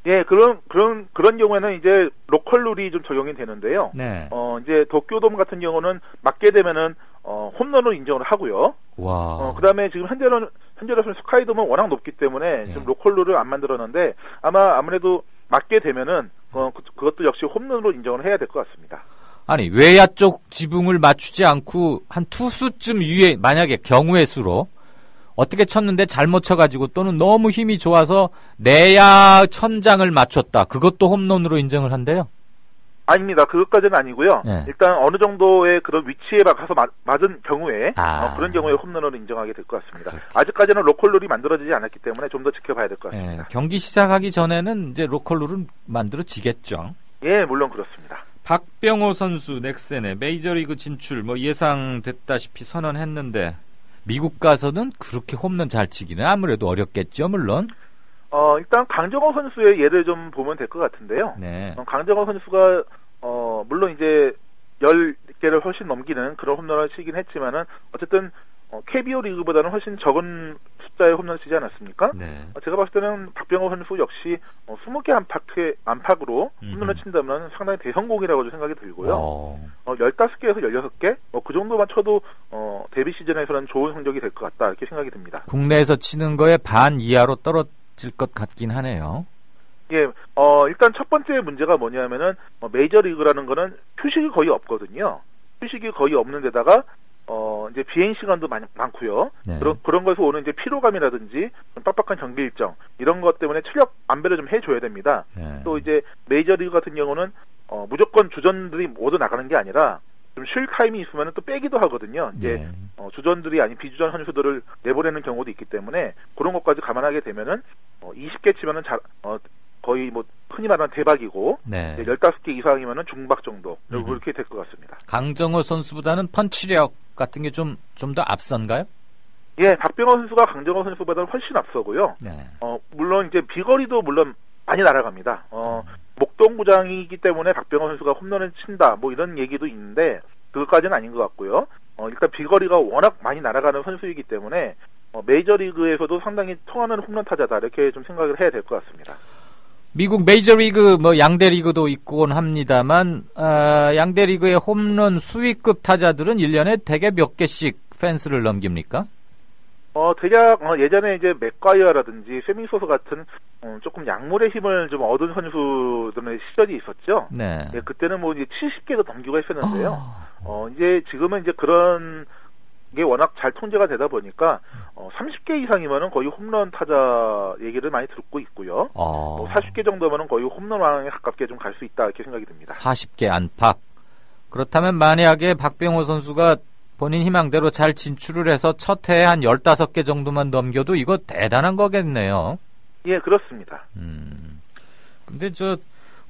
예, 그런 경우에는 이제 로컬 룰이 좀 적용이 되는데요. 네. 이제 도쿄돔 같은 경우는 맞게 되면은 홈런으로 인정을 하고요. 와. 그다음에 지금 현재로서는 스카이돔은 워낙 높기 때문에 지금 로컬 룰을 안 만들었는데 아무래도 맞게 되면은 그것도 역시 홈런으로 인정을 해야 될 것 같습니다. 아니 외야 쪽 지붕을 맞추지 않고 한 투수쯤 위에 만약에 경우의 수로 어떻게 쳤는데 잘못 쳐가지고 또는 너무 힘이 좋아서 내야 천장을 맞췄다. 그것도 홈런으로 인정을 한대요? 아닙니다. 그것까지는 아니고요. 네. 일단 어느 정도의 그런 위치에 가서 맞은 경우에 그런 경우에 홈런으로 인정하게 될 것 같습니다. 아직까지는 로컬룰이 만들어지지 않았기 때문에 좀 더 지켜봐야 될 것 같습니다. 경기 시작하기 전에는 이제 로컬룰은 만들어지겠죠. 예, 물론 그렇습니다. 박병호 선수 넥센의 메이저리그 진출 뭐 예상됐다시피 선언했는데 미국 가서는 그렇게 홈런 잘 치기는 아무래도 어렵겠죠, 물론. 일단 강정호 선수의 예를 좀 보면 될 것 같은데요. 네. 강정호 선수가 물론 이제 10개를 훨씬 넘기는 그런 홈런을 치긴 했지만은 어쨌든 KBO 리그보다는 훨씬 적은 숫자의 홈런을 치지 않았습니까? 네. 제가 봤을 때는 박병호 선수 역시 20개 안팎으로 홈런을 친다면 상당히 대성공이라고 생각이 들고요. 15개에서 16개? 그 정도만 쳐도 데뷔 시즌에서는 좋은 성적이 될 것 같다 이렇게 생각이 듭니다. 국내에서 치는 거에 반 이하로 떨어질 것 같긴 하네요. 예, 일단 첫 번째 문제가 뭐냐면은 메이저리그라는 거는 휴식이 거의 없거든요. 휴식이 거의 없는 데다가 이제 비행 시간도 많고요. 네. 그런 것에서 오는 이제 피로감이라든지 빡빡한 경기 일정 이런 것 때문에 체력 안배를 좀 해줘야 됩니다. 네. 또 이제 메이저리그 같은 경우는 무조건 주전들이 모두 나가는 게 아니라 좀 쉴 타임이 있으면 또 빼기도 하거든요. 이제 주전들이 아닌 비주전 선수들을 내보내는 경우도 있기 때문에 그런 것까지 감안하게 되면은 20개 치면은 거의 뭐 흔히 말하는 대박이고 네. 15개 이상이면은 중박 정도 그렇게 될 것 같습니다. 강정호 선수보다는 펀치력 같은 게 좀 더 앞선가요? 예, 박병호 선수가 강정호 선수보다는 훨씬 앞서고요. 네. 물론 이제 비거리도 물론 많이 날아갑니다. 목동구장이기 때문에 박병호 선수가 홈런을 친다 뭐 이런 얘기도 있는데 그것까지는 아닌 것 같고요. 일단 비거리가 워낙 많이 날아가는 선수이기 때문에 메이저리그에서도 상당히 통하는 홈런 타자다 이렇게 좀 생각을 해야 될 것 같습니다. 미국 메이저리그 뭐 양대리그도 있곤 합니다만 양대리그의 홈런 수위급 타자들은 1년에 대개 몇 개씩 펜스를 넘깁니까? 대략 예전에 이제 맥과이어라든지 세밍소서 같은 조금 약물의 힘을 좀 얻은 선수들의 시절이 있었죠. 네. 예, 그때는 뭐 이제 70개도 넘기고 했었는데요. 이제 지금은 이제 그런 게 워낙 잘 통제가 되다 보니까 30개 이상이면은 거의 홈런 타자 얘기를 많이 듣고 있고요. 40개 정도면은 거의 홈런왕에 가깝게 좀 갈 수 있다 이렇게 생각이 듭니다. 40개 안팎. 그렇다면 만약에 박병호 선수가 본인 희망대로 잘 진출을 해서 첫 해에 한 15개 정도만 넘겨도 이거 대단한 거겠네요. 예, 그렇습니다. 근데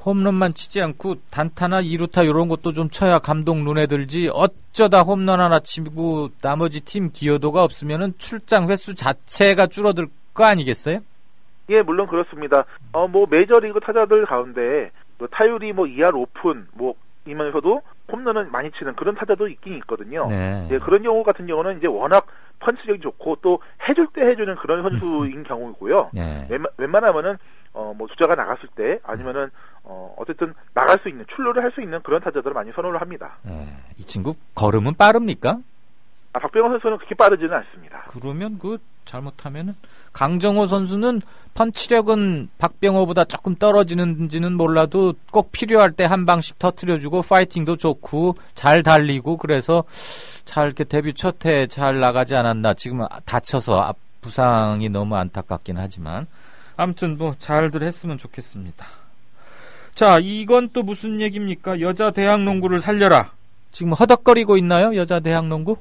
홈런만 치지 않고 단타나 2루타 이런 것도 좀 쳐야 감독 눈에 들지 어쩌다 홈런 하나 치고 나머지 팀 기여도가 없으면은 출장 횟수 자체가 줄어들 거 아니겠어요? 예, 물론 그렇습니다. 뭐 메이저리그 타자들 가운데 타율이 뭐 2할 5푼 이면서도 홈런을 많이 치는 그런 타자도 있긴 있거든요. 네. 예, 그런 경우 같은 경우는 이제 워낙 펀치력이 좋고 또 해줄 때 해주는 그런 선수인 경우이고요. 네. 웬만하면은 뭐 주자가 나갔을 때 아니면은 어쨌든 나갈 수 있는 출루를 할 수 있는 그런 타자들을 많이 선호를 합니다. 네. 이 친구 걸음은 빠릅니까? 박병호 선수는 그렇게 빠르지는 않습니다. 그러면 잘못하면은 강정호 선수는 펀치력은 박병호보다 조금 떨어지는지는 몰라도 꼭 필요할 때 한 방씩 터트려주고 파이팅도 좋고 잘 달리고 그래서 잘 이렇게 데뷔 첫 해 잘 나가지 않았나. 지금 다쳐서 부상이 너무 안타깝긴 하지만 아무튼 뭐 잘들 했으면 좋겠습니다. 자, 이건 또 무슨 얘기입니까? 여자 대학 농구를 살려라. 지금 허덕거리고 있나요? 여자 대학 농구?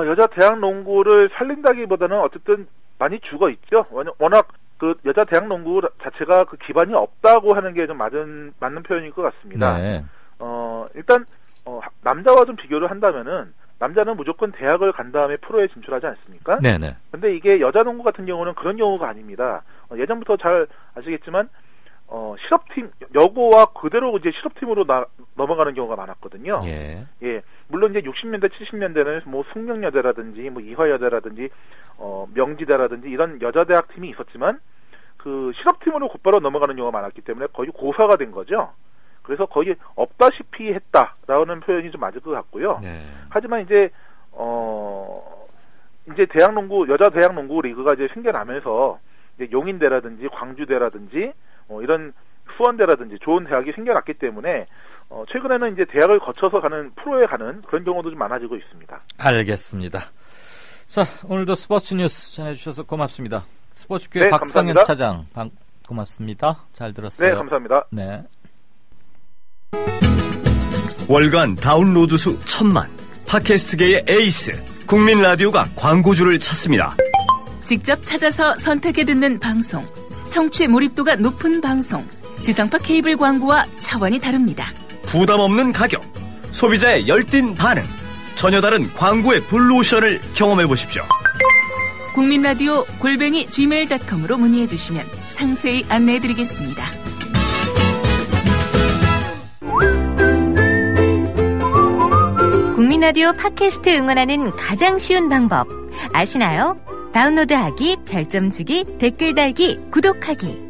여자 대학 농구를 살린다기보다는 어쨌든 많이 죽어 있죠. 워낙 그 여자 대학 농구 자체가 그 기반이 없다고 하는 게 좀 맞는 표현일 것 같습니다. 네. 일단 남자와 좀 비교를 한다면은 남자는 무조건 대학을 간 다음에 프로에 진출하지 않습니까? 네네. 근데 이게 여자 농구 같은 경우는 그런 경우가 아닙니다. 예전부터 잘 아시겠지만 실업팀 여고와 그대로 이제 실업팀으로 넘어가는 경우가 많았거든요. 예. 예. 물론 이제 60년대 70년대는 뭐 숙명여대라든지 뭐 이화여대라든지 명지대라든지 이런 여자 대학 팀이 있었지만 그 실업팀으로 곧바로 넘어가는 경우가 많았기 때문에 거의 고사가 된 거죠. 그래서 거의 없다시피 했다라는 표현이 좀 맞을 것 같고요. 네. 하지만 이제 여자 대학 농구 리그가 이제 생겨나면서 이제 용인대라든지 광주대라든지 이런 수원대라든지 좋은 대학이 생겨났기 때문에 최근에는 이제 대학을 거쳐서 가는 프로에 가는 그런 경우도 좀 많아지고 있습니다. 알겠습니다. 자, 오늘도 스포츠 뉴스 전해주셔서 고맙습니다. 스포츠교회 네, 박상현 감사합니다. 차장 고맙습니다. 잘 들었어요. 네, 감사합니다. 네. 월간 다운로드 수 1000만, 팟캐스트계의 에이스 국민 라디오가 광고주를 찾습니다. 직접 찾아서 선택해 듣는 방송, 청취 몰입도가 높은 방송, 지상파 케이블 광고와 차원이 다릅니다. 부담 없는 가격, 소비자의 열띤 반응, 전혀 다른 광고의 블루오션을 경험해 보십시오. 국민라디오 @gmail.com으로 문의해 주시면 상세히 안내해 드리겠습니다. 국민라디오 팟캐스트 응원하는 가장 쉬운 방법 아시나요? 다운로드하기, 별점 주기, 댓글 달기, 구독하기.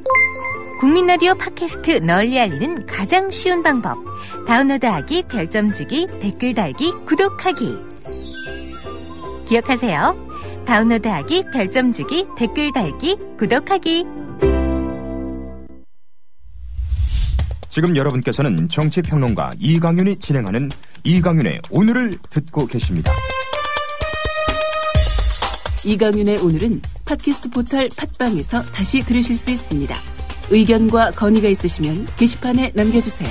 국민라디오 팟캐스트 널리 알리는 가장 쉬운 방법. 다운로드하기, 별점 주기, 댓글 달기, 구독하기. 기억하세요. 다운로드하기, 별점 주기, 댓글 달기, 구독하기. 지금 여러분께서는 정치평론가 이강윤이 진행하는 이강윤의 오늘을 듣고 계십니다. 이강윤의 오늘은 팟캐스트 포털 팟빵에서 다시 들으실 수 있습니다. 의견과 건의가 있으시면 게시판에 남겨주세요.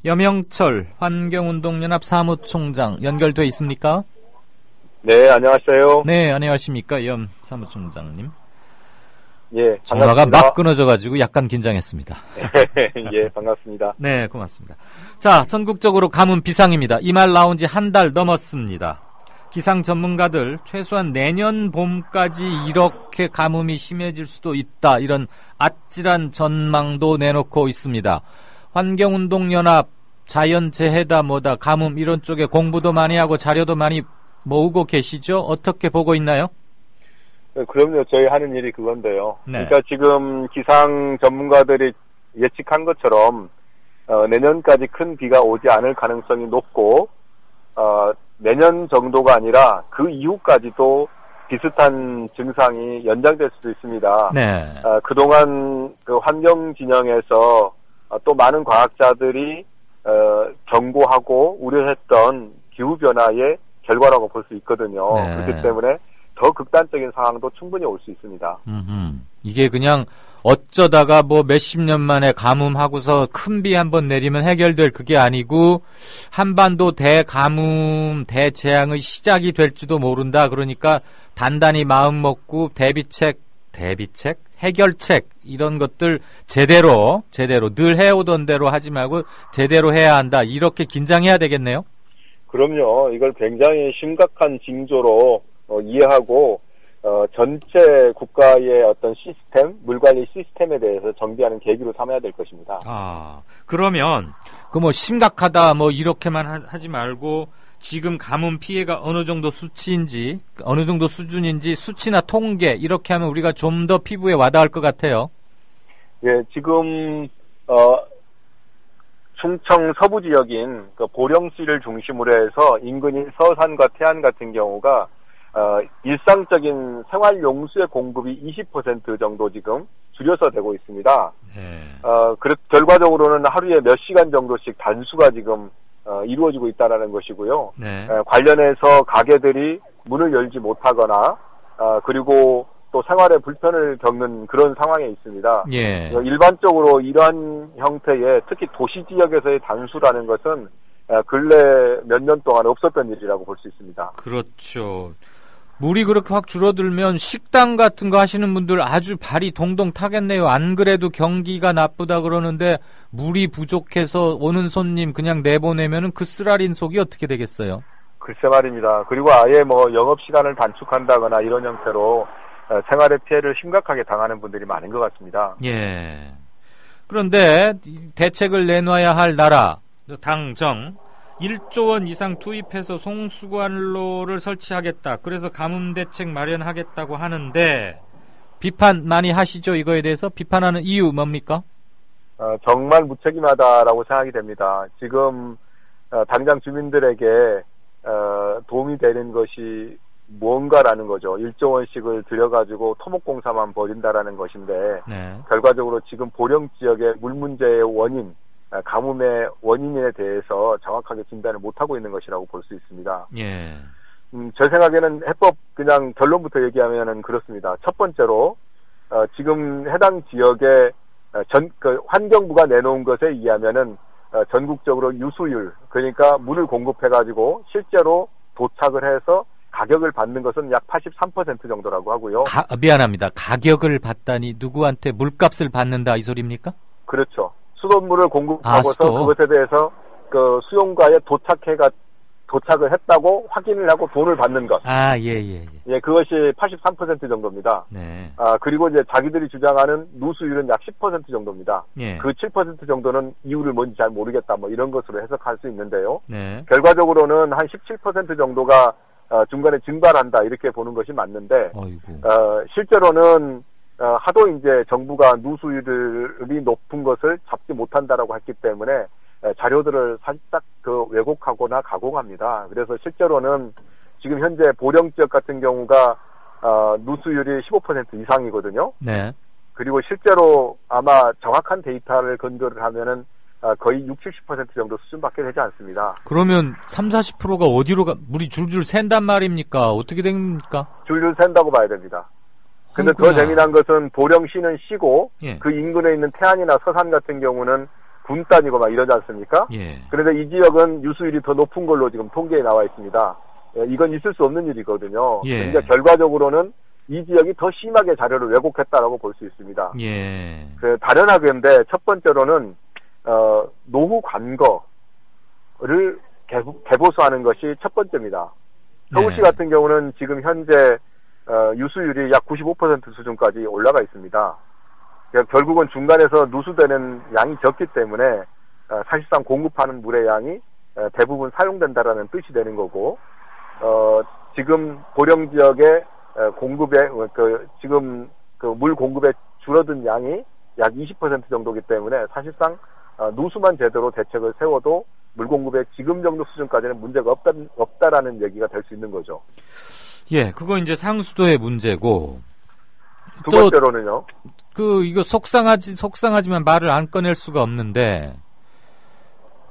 염영철 환경운동연합 사무총장 연결돼 있습니까? 네, 안녕하세요. 네, 안녕하십니까, 염 사무총장님. 예, 전화가 반갑습니다. 막 끊어져가지고 약간 긴장했습니다. 예, 반갑습니다. 네, 고맙습니다. 자, 전국적으로 가뭄 비상입니다. 이 말 나온 지 한 달 넘었습니다. 기상 전문가들 최소한 내년 봄까지 이렇게 가뭄이 심해질 수도 있다, 이런 아찔한 전망도 내놓고 있습니다. 환경운동연합 자연재해다 뭐다 가뭄 이런 쪽에 공부도 많이 하고 자료도 많이 모으고 계시죠? 어떻게 보고 있나요? 그럼요. 저희 하는 일이 그건데요. 네. 그러니까 지금 기상 전문가들이 예측한 것처럼 내년까지 큰 비가 오지 않을 가능성이 높고 내년 정도가 아니라 그 이후까지도 비슷한 증상이 연장될 수도 있습니다. 네. 그동안 그 환경 진영에서 또 많은 과학자들이 경고하고 우려했던 기후 변화의 결과라고 볼 수 있거든요. 네. 그렇기 때문에 더 극단적인 상황도 충분히 올 수 있습니다. 이게 그냥 어쩌다가 뭐 몇십 년 만에 가뭄하고서 큰 비 한번 내리면 해결될 그게 아니고 한반도 대가뭄, 대재앙의 시작이 될지도 모른다. 그러니까 단단히 마음 먹고 대비책, 해결책 이런 것들 제대로 늘 해오던 대로 하지 말고 제대로 해야 한다. 이렇게 긴장해야 되겠네요. 그럼요. 이걸 굉장히 심각한 징조로 이해하고 전체 국가의 어떤 시스템, 물관리 시스템에 대해서 정비하는 계기로 삼아야 될 것입니다. 그러면 그 뭐 심각하다 뭐 이렇게만 하지 말고 지금 가뭄 피해가 어느 정도 수치인지 어느 정도 수준인지 수치나 통계 이렇게 하면 우리가 좀 더 피부에 와닿을 것 같아요. 예, 지금 충청 서부 지역인 그 보령시를 중심으로 해서 인근인 서산과 태안 같은 경우가 일상적인 생활 용수의 공급이 20% 정도 지금 줄여서 되고 있습니다. 결과적으로는 하루에 몇 시간 정도씩 단수가 지금 이루어지고 있다는 것이고요. 관련해서 가게들이 문을 열지 못하거나 그리고 또 생활에 불편을 겪는 그런 상황에 있습니다. 예. 일반적으로 이러한 형태의 특히 도시 지역에서의 단수라는 것은 근래 몇 년 동안 없었던 일이라고 볼 수 있습니다. 그렇죠. 물이 그렇게 확 줄어들면 식당 같은 거 하시는 분들 아주 발이 동동 타겠네요. 안 그래도 경기가 나쁘다 그러는데 물이 부족해서 오는 손님 그냥 내보내면은 그 쓰라린 속이 어떻게 되겠어요? 글쎄 말입니다. 그리고 아예 뭐 영업시간을 단축한다거나 이런 형태로 생활의 피해를 심각하게 당하는 분들이 많은 것 같습니다. 예. 그런데 대책을 내놔야 할 나라, 당정 1조 원 이상 투입해서 송수관로를 설치하겠다. 그래서 가뭄 대책 마련하겠다고 하는데 비판 많이 하시죠? 이거에 대해서 비판하는 이유 뭡니까? 정말 무책임하다라고 생각이 됩니다. 지금 당장 주민들에게 도움이 되는 것이 무언가라는 거죠. 1조 원씩을 들여가지고 토목공사만 벌인다라는 것인데 네. 결과적으로 지금 보령 지역의 물 문제의 원인, 가뭄의 원인에 대해서 정확하게 진단을 못하고 있는 것이라고 볼 수 있습니다. 예. 제 생각에는 해법 그냥 결론부터 얘기하면은 그렇습니다. 첫 번째로 지금 해당 지역의 환경부가 내놓은 것에 의하면은 전국적으로 유수율, 그러니까 물을 공급해가지고 실제로 도착을 해서 가격을 받는 것은 약 83% 정도라고 하고요. 미안합니다. 가격을 받다니 누구한테 물값을 받는다 이 소리입니까? 그렇죠. 수돗물을 공급하고서 그것에 대해서 그 수용가에 도착을 했다고 확인을 하고 돈을 받는 것. 예, 그것이 83% 정도입니다. 네. 그리고 이제 자기들이 주장하는 누수율은 약 10% 정도입니다. 예. 그 7% 정도는 이유를 뭔지 잘 모르겠다, 뭐 이런 것으로 해석할 수 있는데요. 네. 결과적으로는 한 17% 정도가 중간에 증발한다, 이렇게 보는 것이 맞는데, 실제로는 하도 이제 정부가 누수율이 높은 것을 잡지 못한다라고 했기 때문에 자료들을 살짝 왜곡하거나 가공합니다. 그래서 실제로는 지금 현재 보령 지역 같은 경우가 누수율이 15% 이상이거든요. 네. 그리고 실제로 아마 정확한 데이터를 근거를 하면은 거의 60-70% 정도 수준밖에 되지 않습니다. 그러면 30-40%가 어디로 물이 줄줄 샌단 말입니까? 어떻게 됩니까? 줄줄 샌다고 봐야 됩니다. 근데 더 재미난 것은 보령시는 시고 그 인근에 있는 태안이나 서산 같은 경우는 분단이고 막 이러지 않습니까? 그런데 이 지역은 유수율이 더 높은 걸로 지금 통계에 나와 있습니다. 이건 있을 수 없는 일이거든요. 그러니까 결과적으로는 이 지역이 더 심하게 자료를 왜곡했다라고 볼 수 있습니다. 다른 하겠는데 첫 번째로는 노후 관거를 개보수하는 것이 첫 번째입니다. 서울시 같은 경우는 지금 현재 유수율이 약 95% 수준까지 올라가 있습니다. 결국은 중간에서 누수되는 양이 적기 때문에 사실상 공급하는 물의 양이 대부분 사용된다라는 뜻이 되는 거고, 지금 보령 지역의 공급에 지금 물 공급에 줄어든 양이 약 20% 정도이기 때문에 사실상 누수만 제대로 대책을 세워도 물 공급의 지금 정도 수준까지는 문제가 없다라는 얘기가 될 수 있는 거죠. 예, 그거 이제 상수도의 문제고. 두 번째로는요. 이거 속상하지만 말을 안 꺼낼 수가 없는데,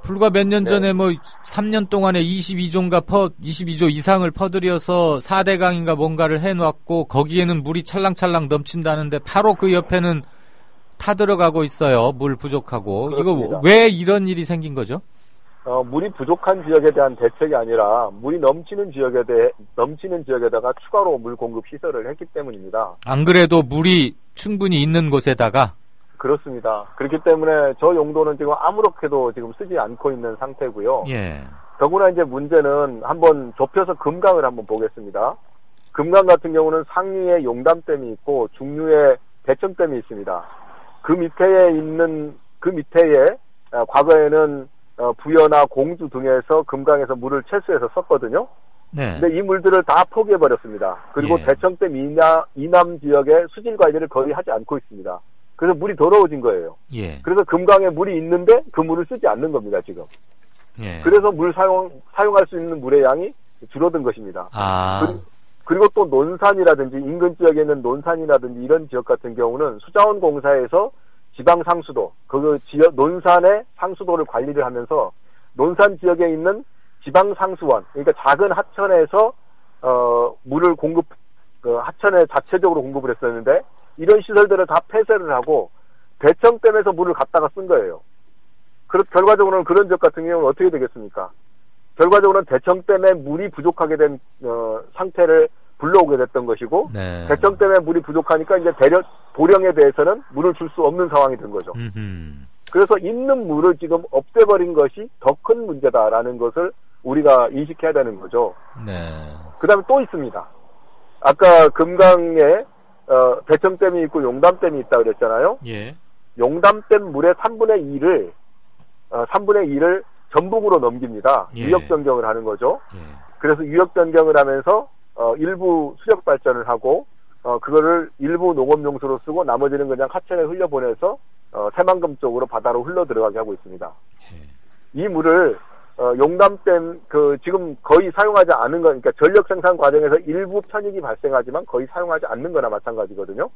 불과 몇 년 전에 3년 동안에 22조 이상을 퍼들여서 4대강인가 뭔가를 해놨고, 거기에는 물이 찰랑찰랑 넘친다는데, 바로 그 옆에는 타들어가고 있어요. 물 부족하고. 그렇습니다. 이거 왜 이런 일이 생긴 거죠? 물이 부족한 지역에 대한 대책이 아니라 물이 넘치는 지역에다가 추가로 물 공급 시설을 했기 때문입니다. 안 그래도 물이 충분히 있는 곳에다가? 그렇습니다. 그렇기 때문에 저 용도는 지금 아무렇게도 지금 쓰지 않고 있는 상태고요. 더구나 이제 문제는 한번 좁혀서 금강을 한번 보겠습니다. 금강 같은 경우는 상류에 용담댐이 있고 중류에 대청댐이 있습니다. 그 밑에에 과거에는 부여나 공주 등에서 금강에서 물을 채수해서 썼거든요. 근데 이 물들을 다 포기해버렸습니다. 그리고 대청댐 이남 지역의 수질 관리를 거의 하지 않고 있습니다. 그래서 물이 더러워진 거예요. 그래서 금강에 물이 있는데 그 물을 쓰지 않는 겁니다, 지금. 그래서 물 사용할 수 있는 물의 양이 줄어든 것입니다. 그리고 또 논산이라든지 인근 지역에 있는 논산이라든지 이런 지역 같은 경우는 수자원공사에서 지방 상수도, 그 지역 논산의 상수도를 관리를 하면서 논산 지역에 있는 지방 상수원, 그러니까 작은 하천에서 물을 하천에 자체적으로 공급을 했었는데 이런 시설들을 다 폐쇄를 하고 대청댐에서 물을 갖다가 쓴 거예요. 결과적으로는 그런 지역 같은 경우는 어떻게 되겠습니까? 결과적으로는 대청댐에 물이 부족하게 된 상태를 불러오게 됐던 것이고 대청댐에 물이 부족하니까 이제 보령에 대해서는 물을 줄 수 없는 상황이 된 거죠. 그래서 있는 물을 지금 없애버린 것이 더 큰 문제다라는 것을 우리가 인식해야 되는 거죠. 그 다음에 또 있습니다. 아까 금강에 대청댐이 있고 용담댐이 있다고 그랬잖아요. 용담댐 물의 3분의 2를 전북으로 넘깁니다. 유역 변경을 하는 거죠. 그래서 유역 변경을 하면서 일부 수력 발전을 하고 그거를 일부 농업용수로 쓰고 나머지는 그냥 하천에 흘려보내서 새만금 쪽으로 바다로 흘러 들어가게 하고 있습니다. 이 물을 용담댐 지금 거의 사용하지 않은 거, 그러니까 전력 생산 과정에서 일부 편익이 발생하지만 거의 사용하지 않는 거나 마찬가지거든요.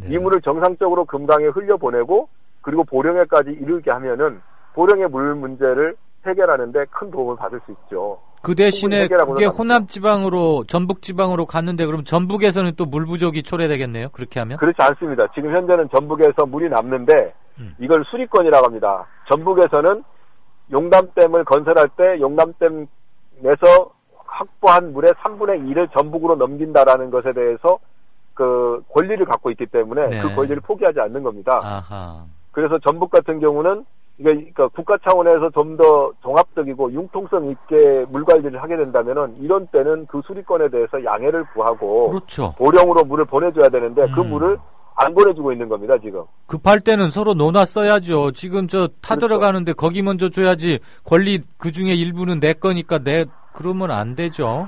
이 물을 정상적으로 금강에 흘려보내고 그리고 보령에까지 이르게 하면은 보령의 물 문제를 해결하는데 큰 도움을 받을 수 있죠. 그 대신에 그게 호남지방으로 전북지방으로 갔는데 그럼 전북에서는 또 물 부족이 초래되겠네요. 그렇게 하면? 그렇지 않습니다. 지금 현재는 전북에서 물이 남는데 이걸 수리권이라고 합니다. 전북에서는 용담댐을 건설할 때 용담댐에서 확보한 물의 3분의 2를 전북으로 넘긴다라는 것에 대해서 그 권리를 갖고 있기 때문에 네. 그 권리를 포기하지 않는 겁니다. 아하. 그래서 전북 같은 경우는 그러니까 국가 차원에서 좀 더 종합적이고 융통성 있게 물 관리를 하게 된다면은 이런 때는 그 수리권에 대해서 양해를 구하고 그렇죠. 보령으로 물을 보내줘야 되는데 그 물을 안 보내주고 있는 겁니다 지금. 급할 때는 서로 논아 써야죠. 지금 저 타들어가는데 그렇죠. 거기 먼저 줘야지 권리 그 중에 일부는 내 거니까 그러면 안 되죠.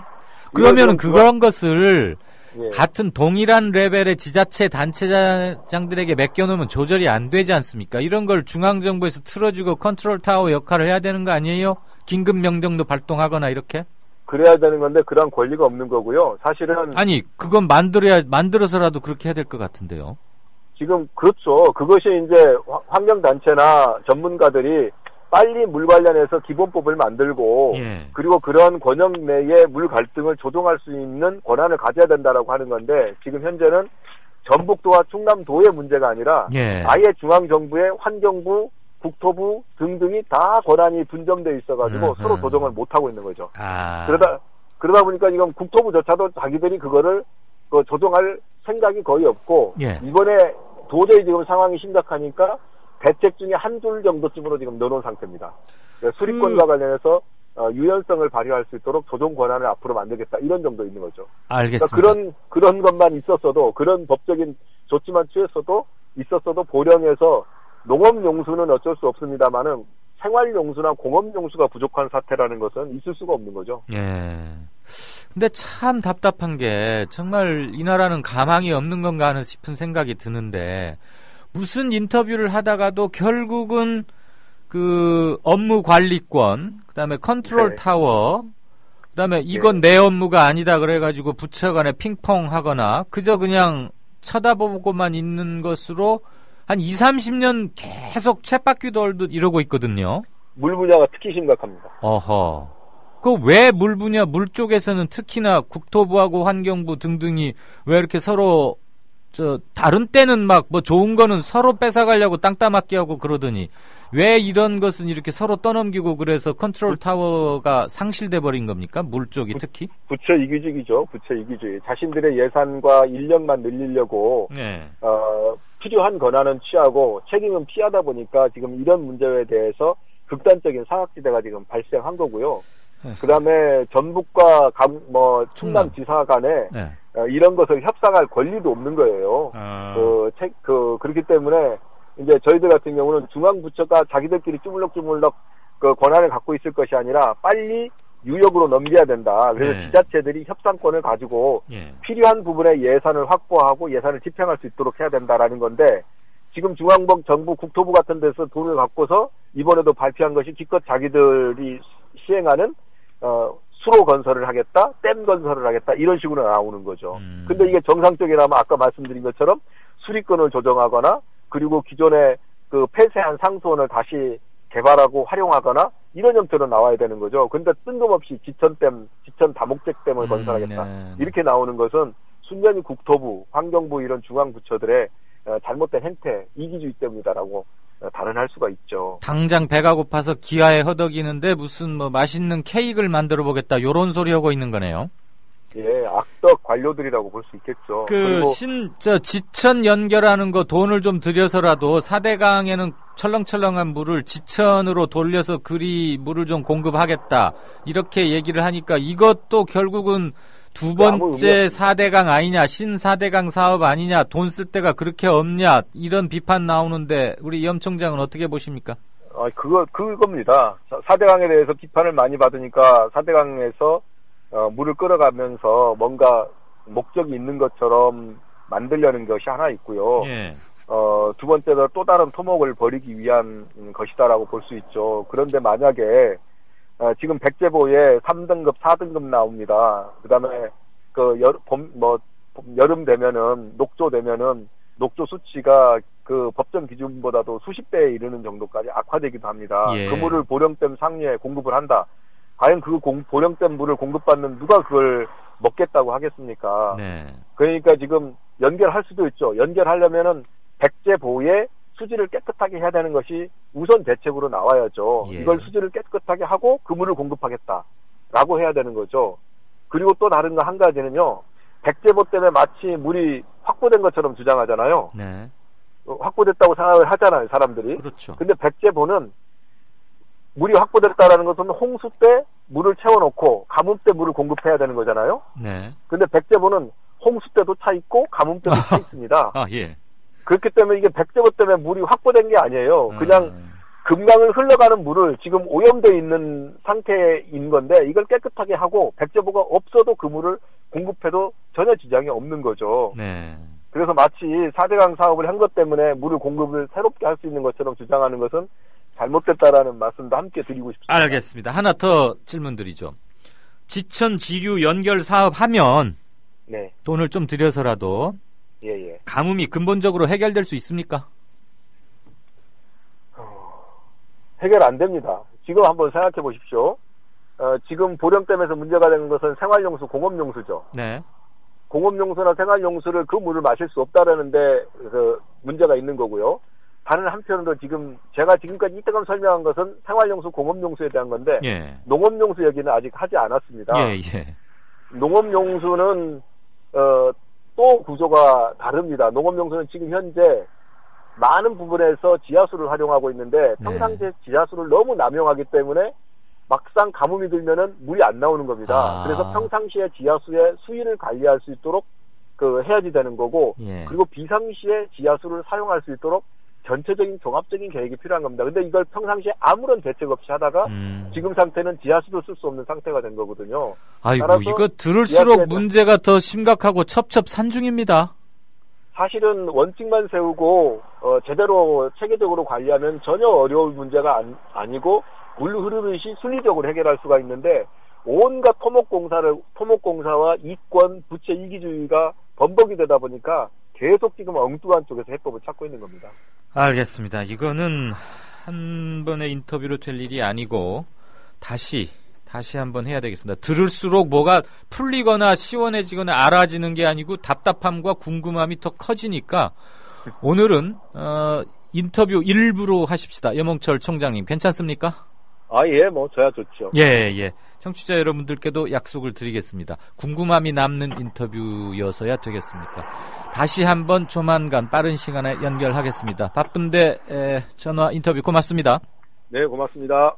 그러면은 그런 것을 예. 같은 동일한 레벨의 지자체 단체장들에게 맡겨놓으면 조절이 안 되지 않습니까? 이런 걸 중앙정부에서 틀어주고 컨트롤 타워 역할을 해야 되는 거 아니에요? 긴급 명령도 발동하거나 이렇게? 그래야 되는 건데 그런 권리가 없는 거고요. 사실은 아니 그건 만들어서라도 그렇게 해야 될 것 같은데요. 지금 그렇죠. 그것이 이제 환경단체나 전문가들이 빨리 물 관련해서 기본법을 만들고 예. 그리고 그런 권역 내의 물 갈등을 조정할 수 있는 권한을 가져야 된다라고 하는 건데 지금 현재는 전북도와 충남도의 문제가 아니라 예. 아예 중앙정부의 환경부, 국토부 등등이 다 권한이 분점돼 있어가지고 서로 조정을 못하고 있는 거죠. 그러다 보니까 지금 국토부조차도 자기들이 그거를 조정할 생각이 거의 없고 예. 이번에 도저히 지금 상황이 심각하니까 대책 중에 한둘 정도쯤으로 지금 넣어놓은 상태입니다. 수리권과 관련해서 유연성을 발휘할 수 있도록 조정 권한을 앞으로 만들겠다 이런 정도 있는 거죠. 알겠습니다. 그러니까 그런 것만 있었어도 그런 법적인 조치만 있었어도 보령에서 농업용수는 어쩔 수 없습니다만은 생활용수나 공업용수가 부족한 사태라는 것은 있을 수가 없는 거죠. 예. 근데 참 답답한 게 정말 이 나라는 가망이 없는 건가 하는 싶은 생각이 드는데 무슨 인터뷰를 하다가도 결국은 그 업무 관리권, 그다음에 컨트롤 타워, 그다음에 이건 내 업무가 아니다 그래가지고 부처 간에 핑퐁 하거나 그저 그냥 쳐다보고만 있는 것으로 한 20-30년 계속 쳇바퀴 돌듯 이러고 있거든요. 물 분야가 특히 심각합니다. 어허. 그 왜 물 분야, 물 쪽에서는 특히나 국토부하고 환경부 등등이 왜 이렇게 서로 다른 때는 막 뭐 좋은 거는 서로 뺏어가려고 땅 따먹기 하고 그러더니 왜 이런 것은 이렇게 서로 떠넘기고 그래서 컨트롤 타워가 상실돼 버린 겁니까? 물 쪽이 특히? 부처 이기주의죠. 부처 이기주의. 자신들의 예산과 인력만 늘리려고 네. 필요한 권한은 취하고 책임은 피하다 보니까 지금 이런 문제에 대해서 극단적인 사각지대가 지금 발생한 거고요. 그 다음에 전북과 충남지사 간에 이런 것을 협상할 권리도 없는 거예요. 그렇기 때문에 이제 저희들 같은 경우는 중앙부처가 자기들끼리 쭈물럭쭈물럭 그 권한을 갖고 있을 것이 아니라 빨리 유역으로 넘겨야 된다. 그래서 지자체들이 협상권을 가지고 필요한 부분에 예산을 확보하고 예산을 집행할 수 있도록 해야 된다라는 건데 지금 중앙부, 정부, 국토부 같은 데서 돈을 갖고서 이번에도 발표한 것이 기껏 자기들이 시행하는 수로 건설을 하겠다, 댐 건설을 하겠다 이런 식으로 나오는 거죠. 근데 이게 정상적이라면 아까 말씀드린 것처럼 수리권을 조정하거나 그리고 기존에 그 폐쇄한 상수원을 다시 개발하고 활용하거나 이런 형태로 나와야 되는 거죠. 근데 뜬금없이 지천 다목적댐을 건설하겠다 이렇게 나오는 것은 순전히 국토부, 환경부 이런 중앙부처들의 잘못된 행태, 이기주의 때문이다라고 단언할 수가 있죠. 당장 배가 고파서 기아에 허덕이는데 무슨 뭐 맛있는 케이크를 만들어 보겠다 요런 소리 하고 있는 거네요. 예, 악덕 관료들이라고 볼 수 있겠죠. 지천 연결하는 거 돈을 좀 들여서라도 4대강에는 철렁철렁한 물을 지천으로 돌려서 그리 물을 좀 공급하겠다. 이렇게 얘기를 하니까 이것도 결국은 두 번째 4대강 아니냐, 신4대강 사업 아니냐, 돈 쓸 데가 그렇게 없냐, 이런 비판 나오는데, 우리 이 엄청장은 어떻게 보십니까? 그겁니다. 4대강에 대해서 비판을 많이 받으니까 4대강에서 물을 끌어가면서 뭔가 목적이 있는 것처럼 만들려는 것이 하나 있고요. 예. 두 번째로 또 다른 토목을 벌이기 위한 것이다라고 볼 수 있죠. 그런데 만약에 지금 백제보에 3등급, 4등급 나옵니다. 그다음에 여름 되면은 녹조 되면은 녹조 수치가 그 법정 기준보다도 수십 배에 이르는 정도까지 악화되기도 합니다. 예. 그 물을 보령댐 상류에 공급을 한다. 과연 그 보령댐 물을 공급받는 누가 그걸 먹겠다고 하겠습니까? 네. 그러니까 지금 연결할 수도 있죠. 연결하려면은 백제보에 수지를 깨끗하게 해야 되는 것이 우선 대책으로 나와야죠. 예. 이걸 수지를 깨끗하게 하고 그 물을 공급하겠다라고 해야 되는 거죠. 그리고 또 다른 거 한 가지는요. 백제보 때문에 마치 물이 확보된 것처럼 주장하잖아요. 네. 확보됐다고 생각을 하잖아요, 사람들이. 그렇죠. 근데 백제보는 물이 확보됐다라는 것은 홍수 때 물을 채워놓고 가뭄 때 물을 공급해야 되는 거잖아요. 네. 근데 백제보는 홍수 때도 차 있고 가뭄 때도 차 있습니다. 아, 예. 그렇기 때문에 이게 백제보 때문에 물이 확보된 게 아니에요. 그냥 금강을 흘러가는 물을 지금 오염돼 있는 상태인 건데 이걸 깨끗하게 하고 백제보가 없어도 그 물을 공급해도 전혀 지장이 없는 거죠. 네. 그래서 마치 4대강 사업을 한 것 때문에 물을 공급을 새롭게 할 수 있는 것처럼 주장하는 것은 잘못됐다라는 말씀도 함께 드리고 싶습니다. 알겠습니다. 하나 더 질문 드리죠. 지천 지류 연결 사업 하면 네. 돈을 좀 들여서라도 예. 가뭄이 근본적으로 해결될 수 있습니까? 해결 안 됩니다. 지금 한번 생각해 보십시오. 지금 보령댐에서 문제가 되는 것은 생활용수, 공업용수죠. 네. 공업용수나 생활용수를 그 물을 마실 수 없다라는데 문제가 있는 거고요. 다른 한편으로 지금 제가 지금까지 이때까지 설명한 것은 생활용수, 공업용수에 대한 건데 예. 농업용수 얘기는 아직 하지 않았습니다. 예. 농업용수는 또 구조가 다릅니다. 농업용수는 지금 현재 많은 부분에서 지하수를 활용하고 있는데 평상시에 지하수를 너무 남용하기 때문에 막상 가뭄이 들면은 물이 안 나오는 겁니다. 그래서 평상시에 지하수의 수위를 관리할 수 있도록 해야지 되는 거고 그리고 비상시에 지하수를 사용할 수 있도록 전체적인 종합적인 계획이 필요한 겁니다. 근데 이걸 평상시에 아무런 대책 없이 하다가 지금 상태는 지하수도 쓸 수 없는 상태가 된 거거든요. 아이고, 이거 들을수록 문제가 더 심각하고 첩첩산중입니다. 사실은 원칙만 세우고 제대로 체계적으로 관리하면 전혀 어려운 문제가 아니고 물 흐르듯이 순리적으로 해결할 수가 있는데 온갖 토목공사와 이권, 부채 이기주의가 범벅이 되다 보니까 계속 지금 엉뚱한 쪽에서 해법을 찾고 있는 겁니다. 알겠습니다. 이거는 한 번의 인터뷰로 될 일이 아니고 다시 한번 해야 되겠습니다. 들을수록 뭐가 풀리거나 시원해지거나 알아지는 게 아니고 답답함과 궁금함이 더 커지니까 오늘은 인터뷰 일부로 하십시다. 염홍철 총장님 괜찮습니까? 예, 저야 좋죠. 예. 청취자 여러분들께도 약속을 드리겠습니다. 궁금함이 남는 인터뷰여서야 되겠습니까? 다시 한번 조만간 빠른 시간에 연결하겠습니다. 바쁜데 전화 인터뷰 고맙습니다. 네, 고맙습니다.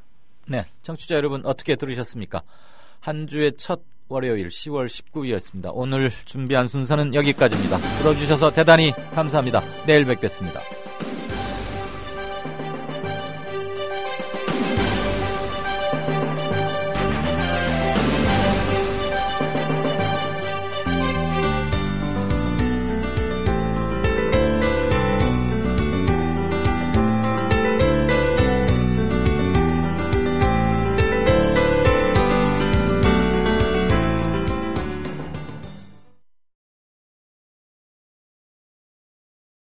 네, 청취자 여러분 어떻게 들으셨습니까? 한 주의 첫 월요일 10월 19일이었습니다. 오늘 준비한 순서는 여기까지입니다. 들어주셔서 대단히 감사합니다. 내일 뵙겠습니다.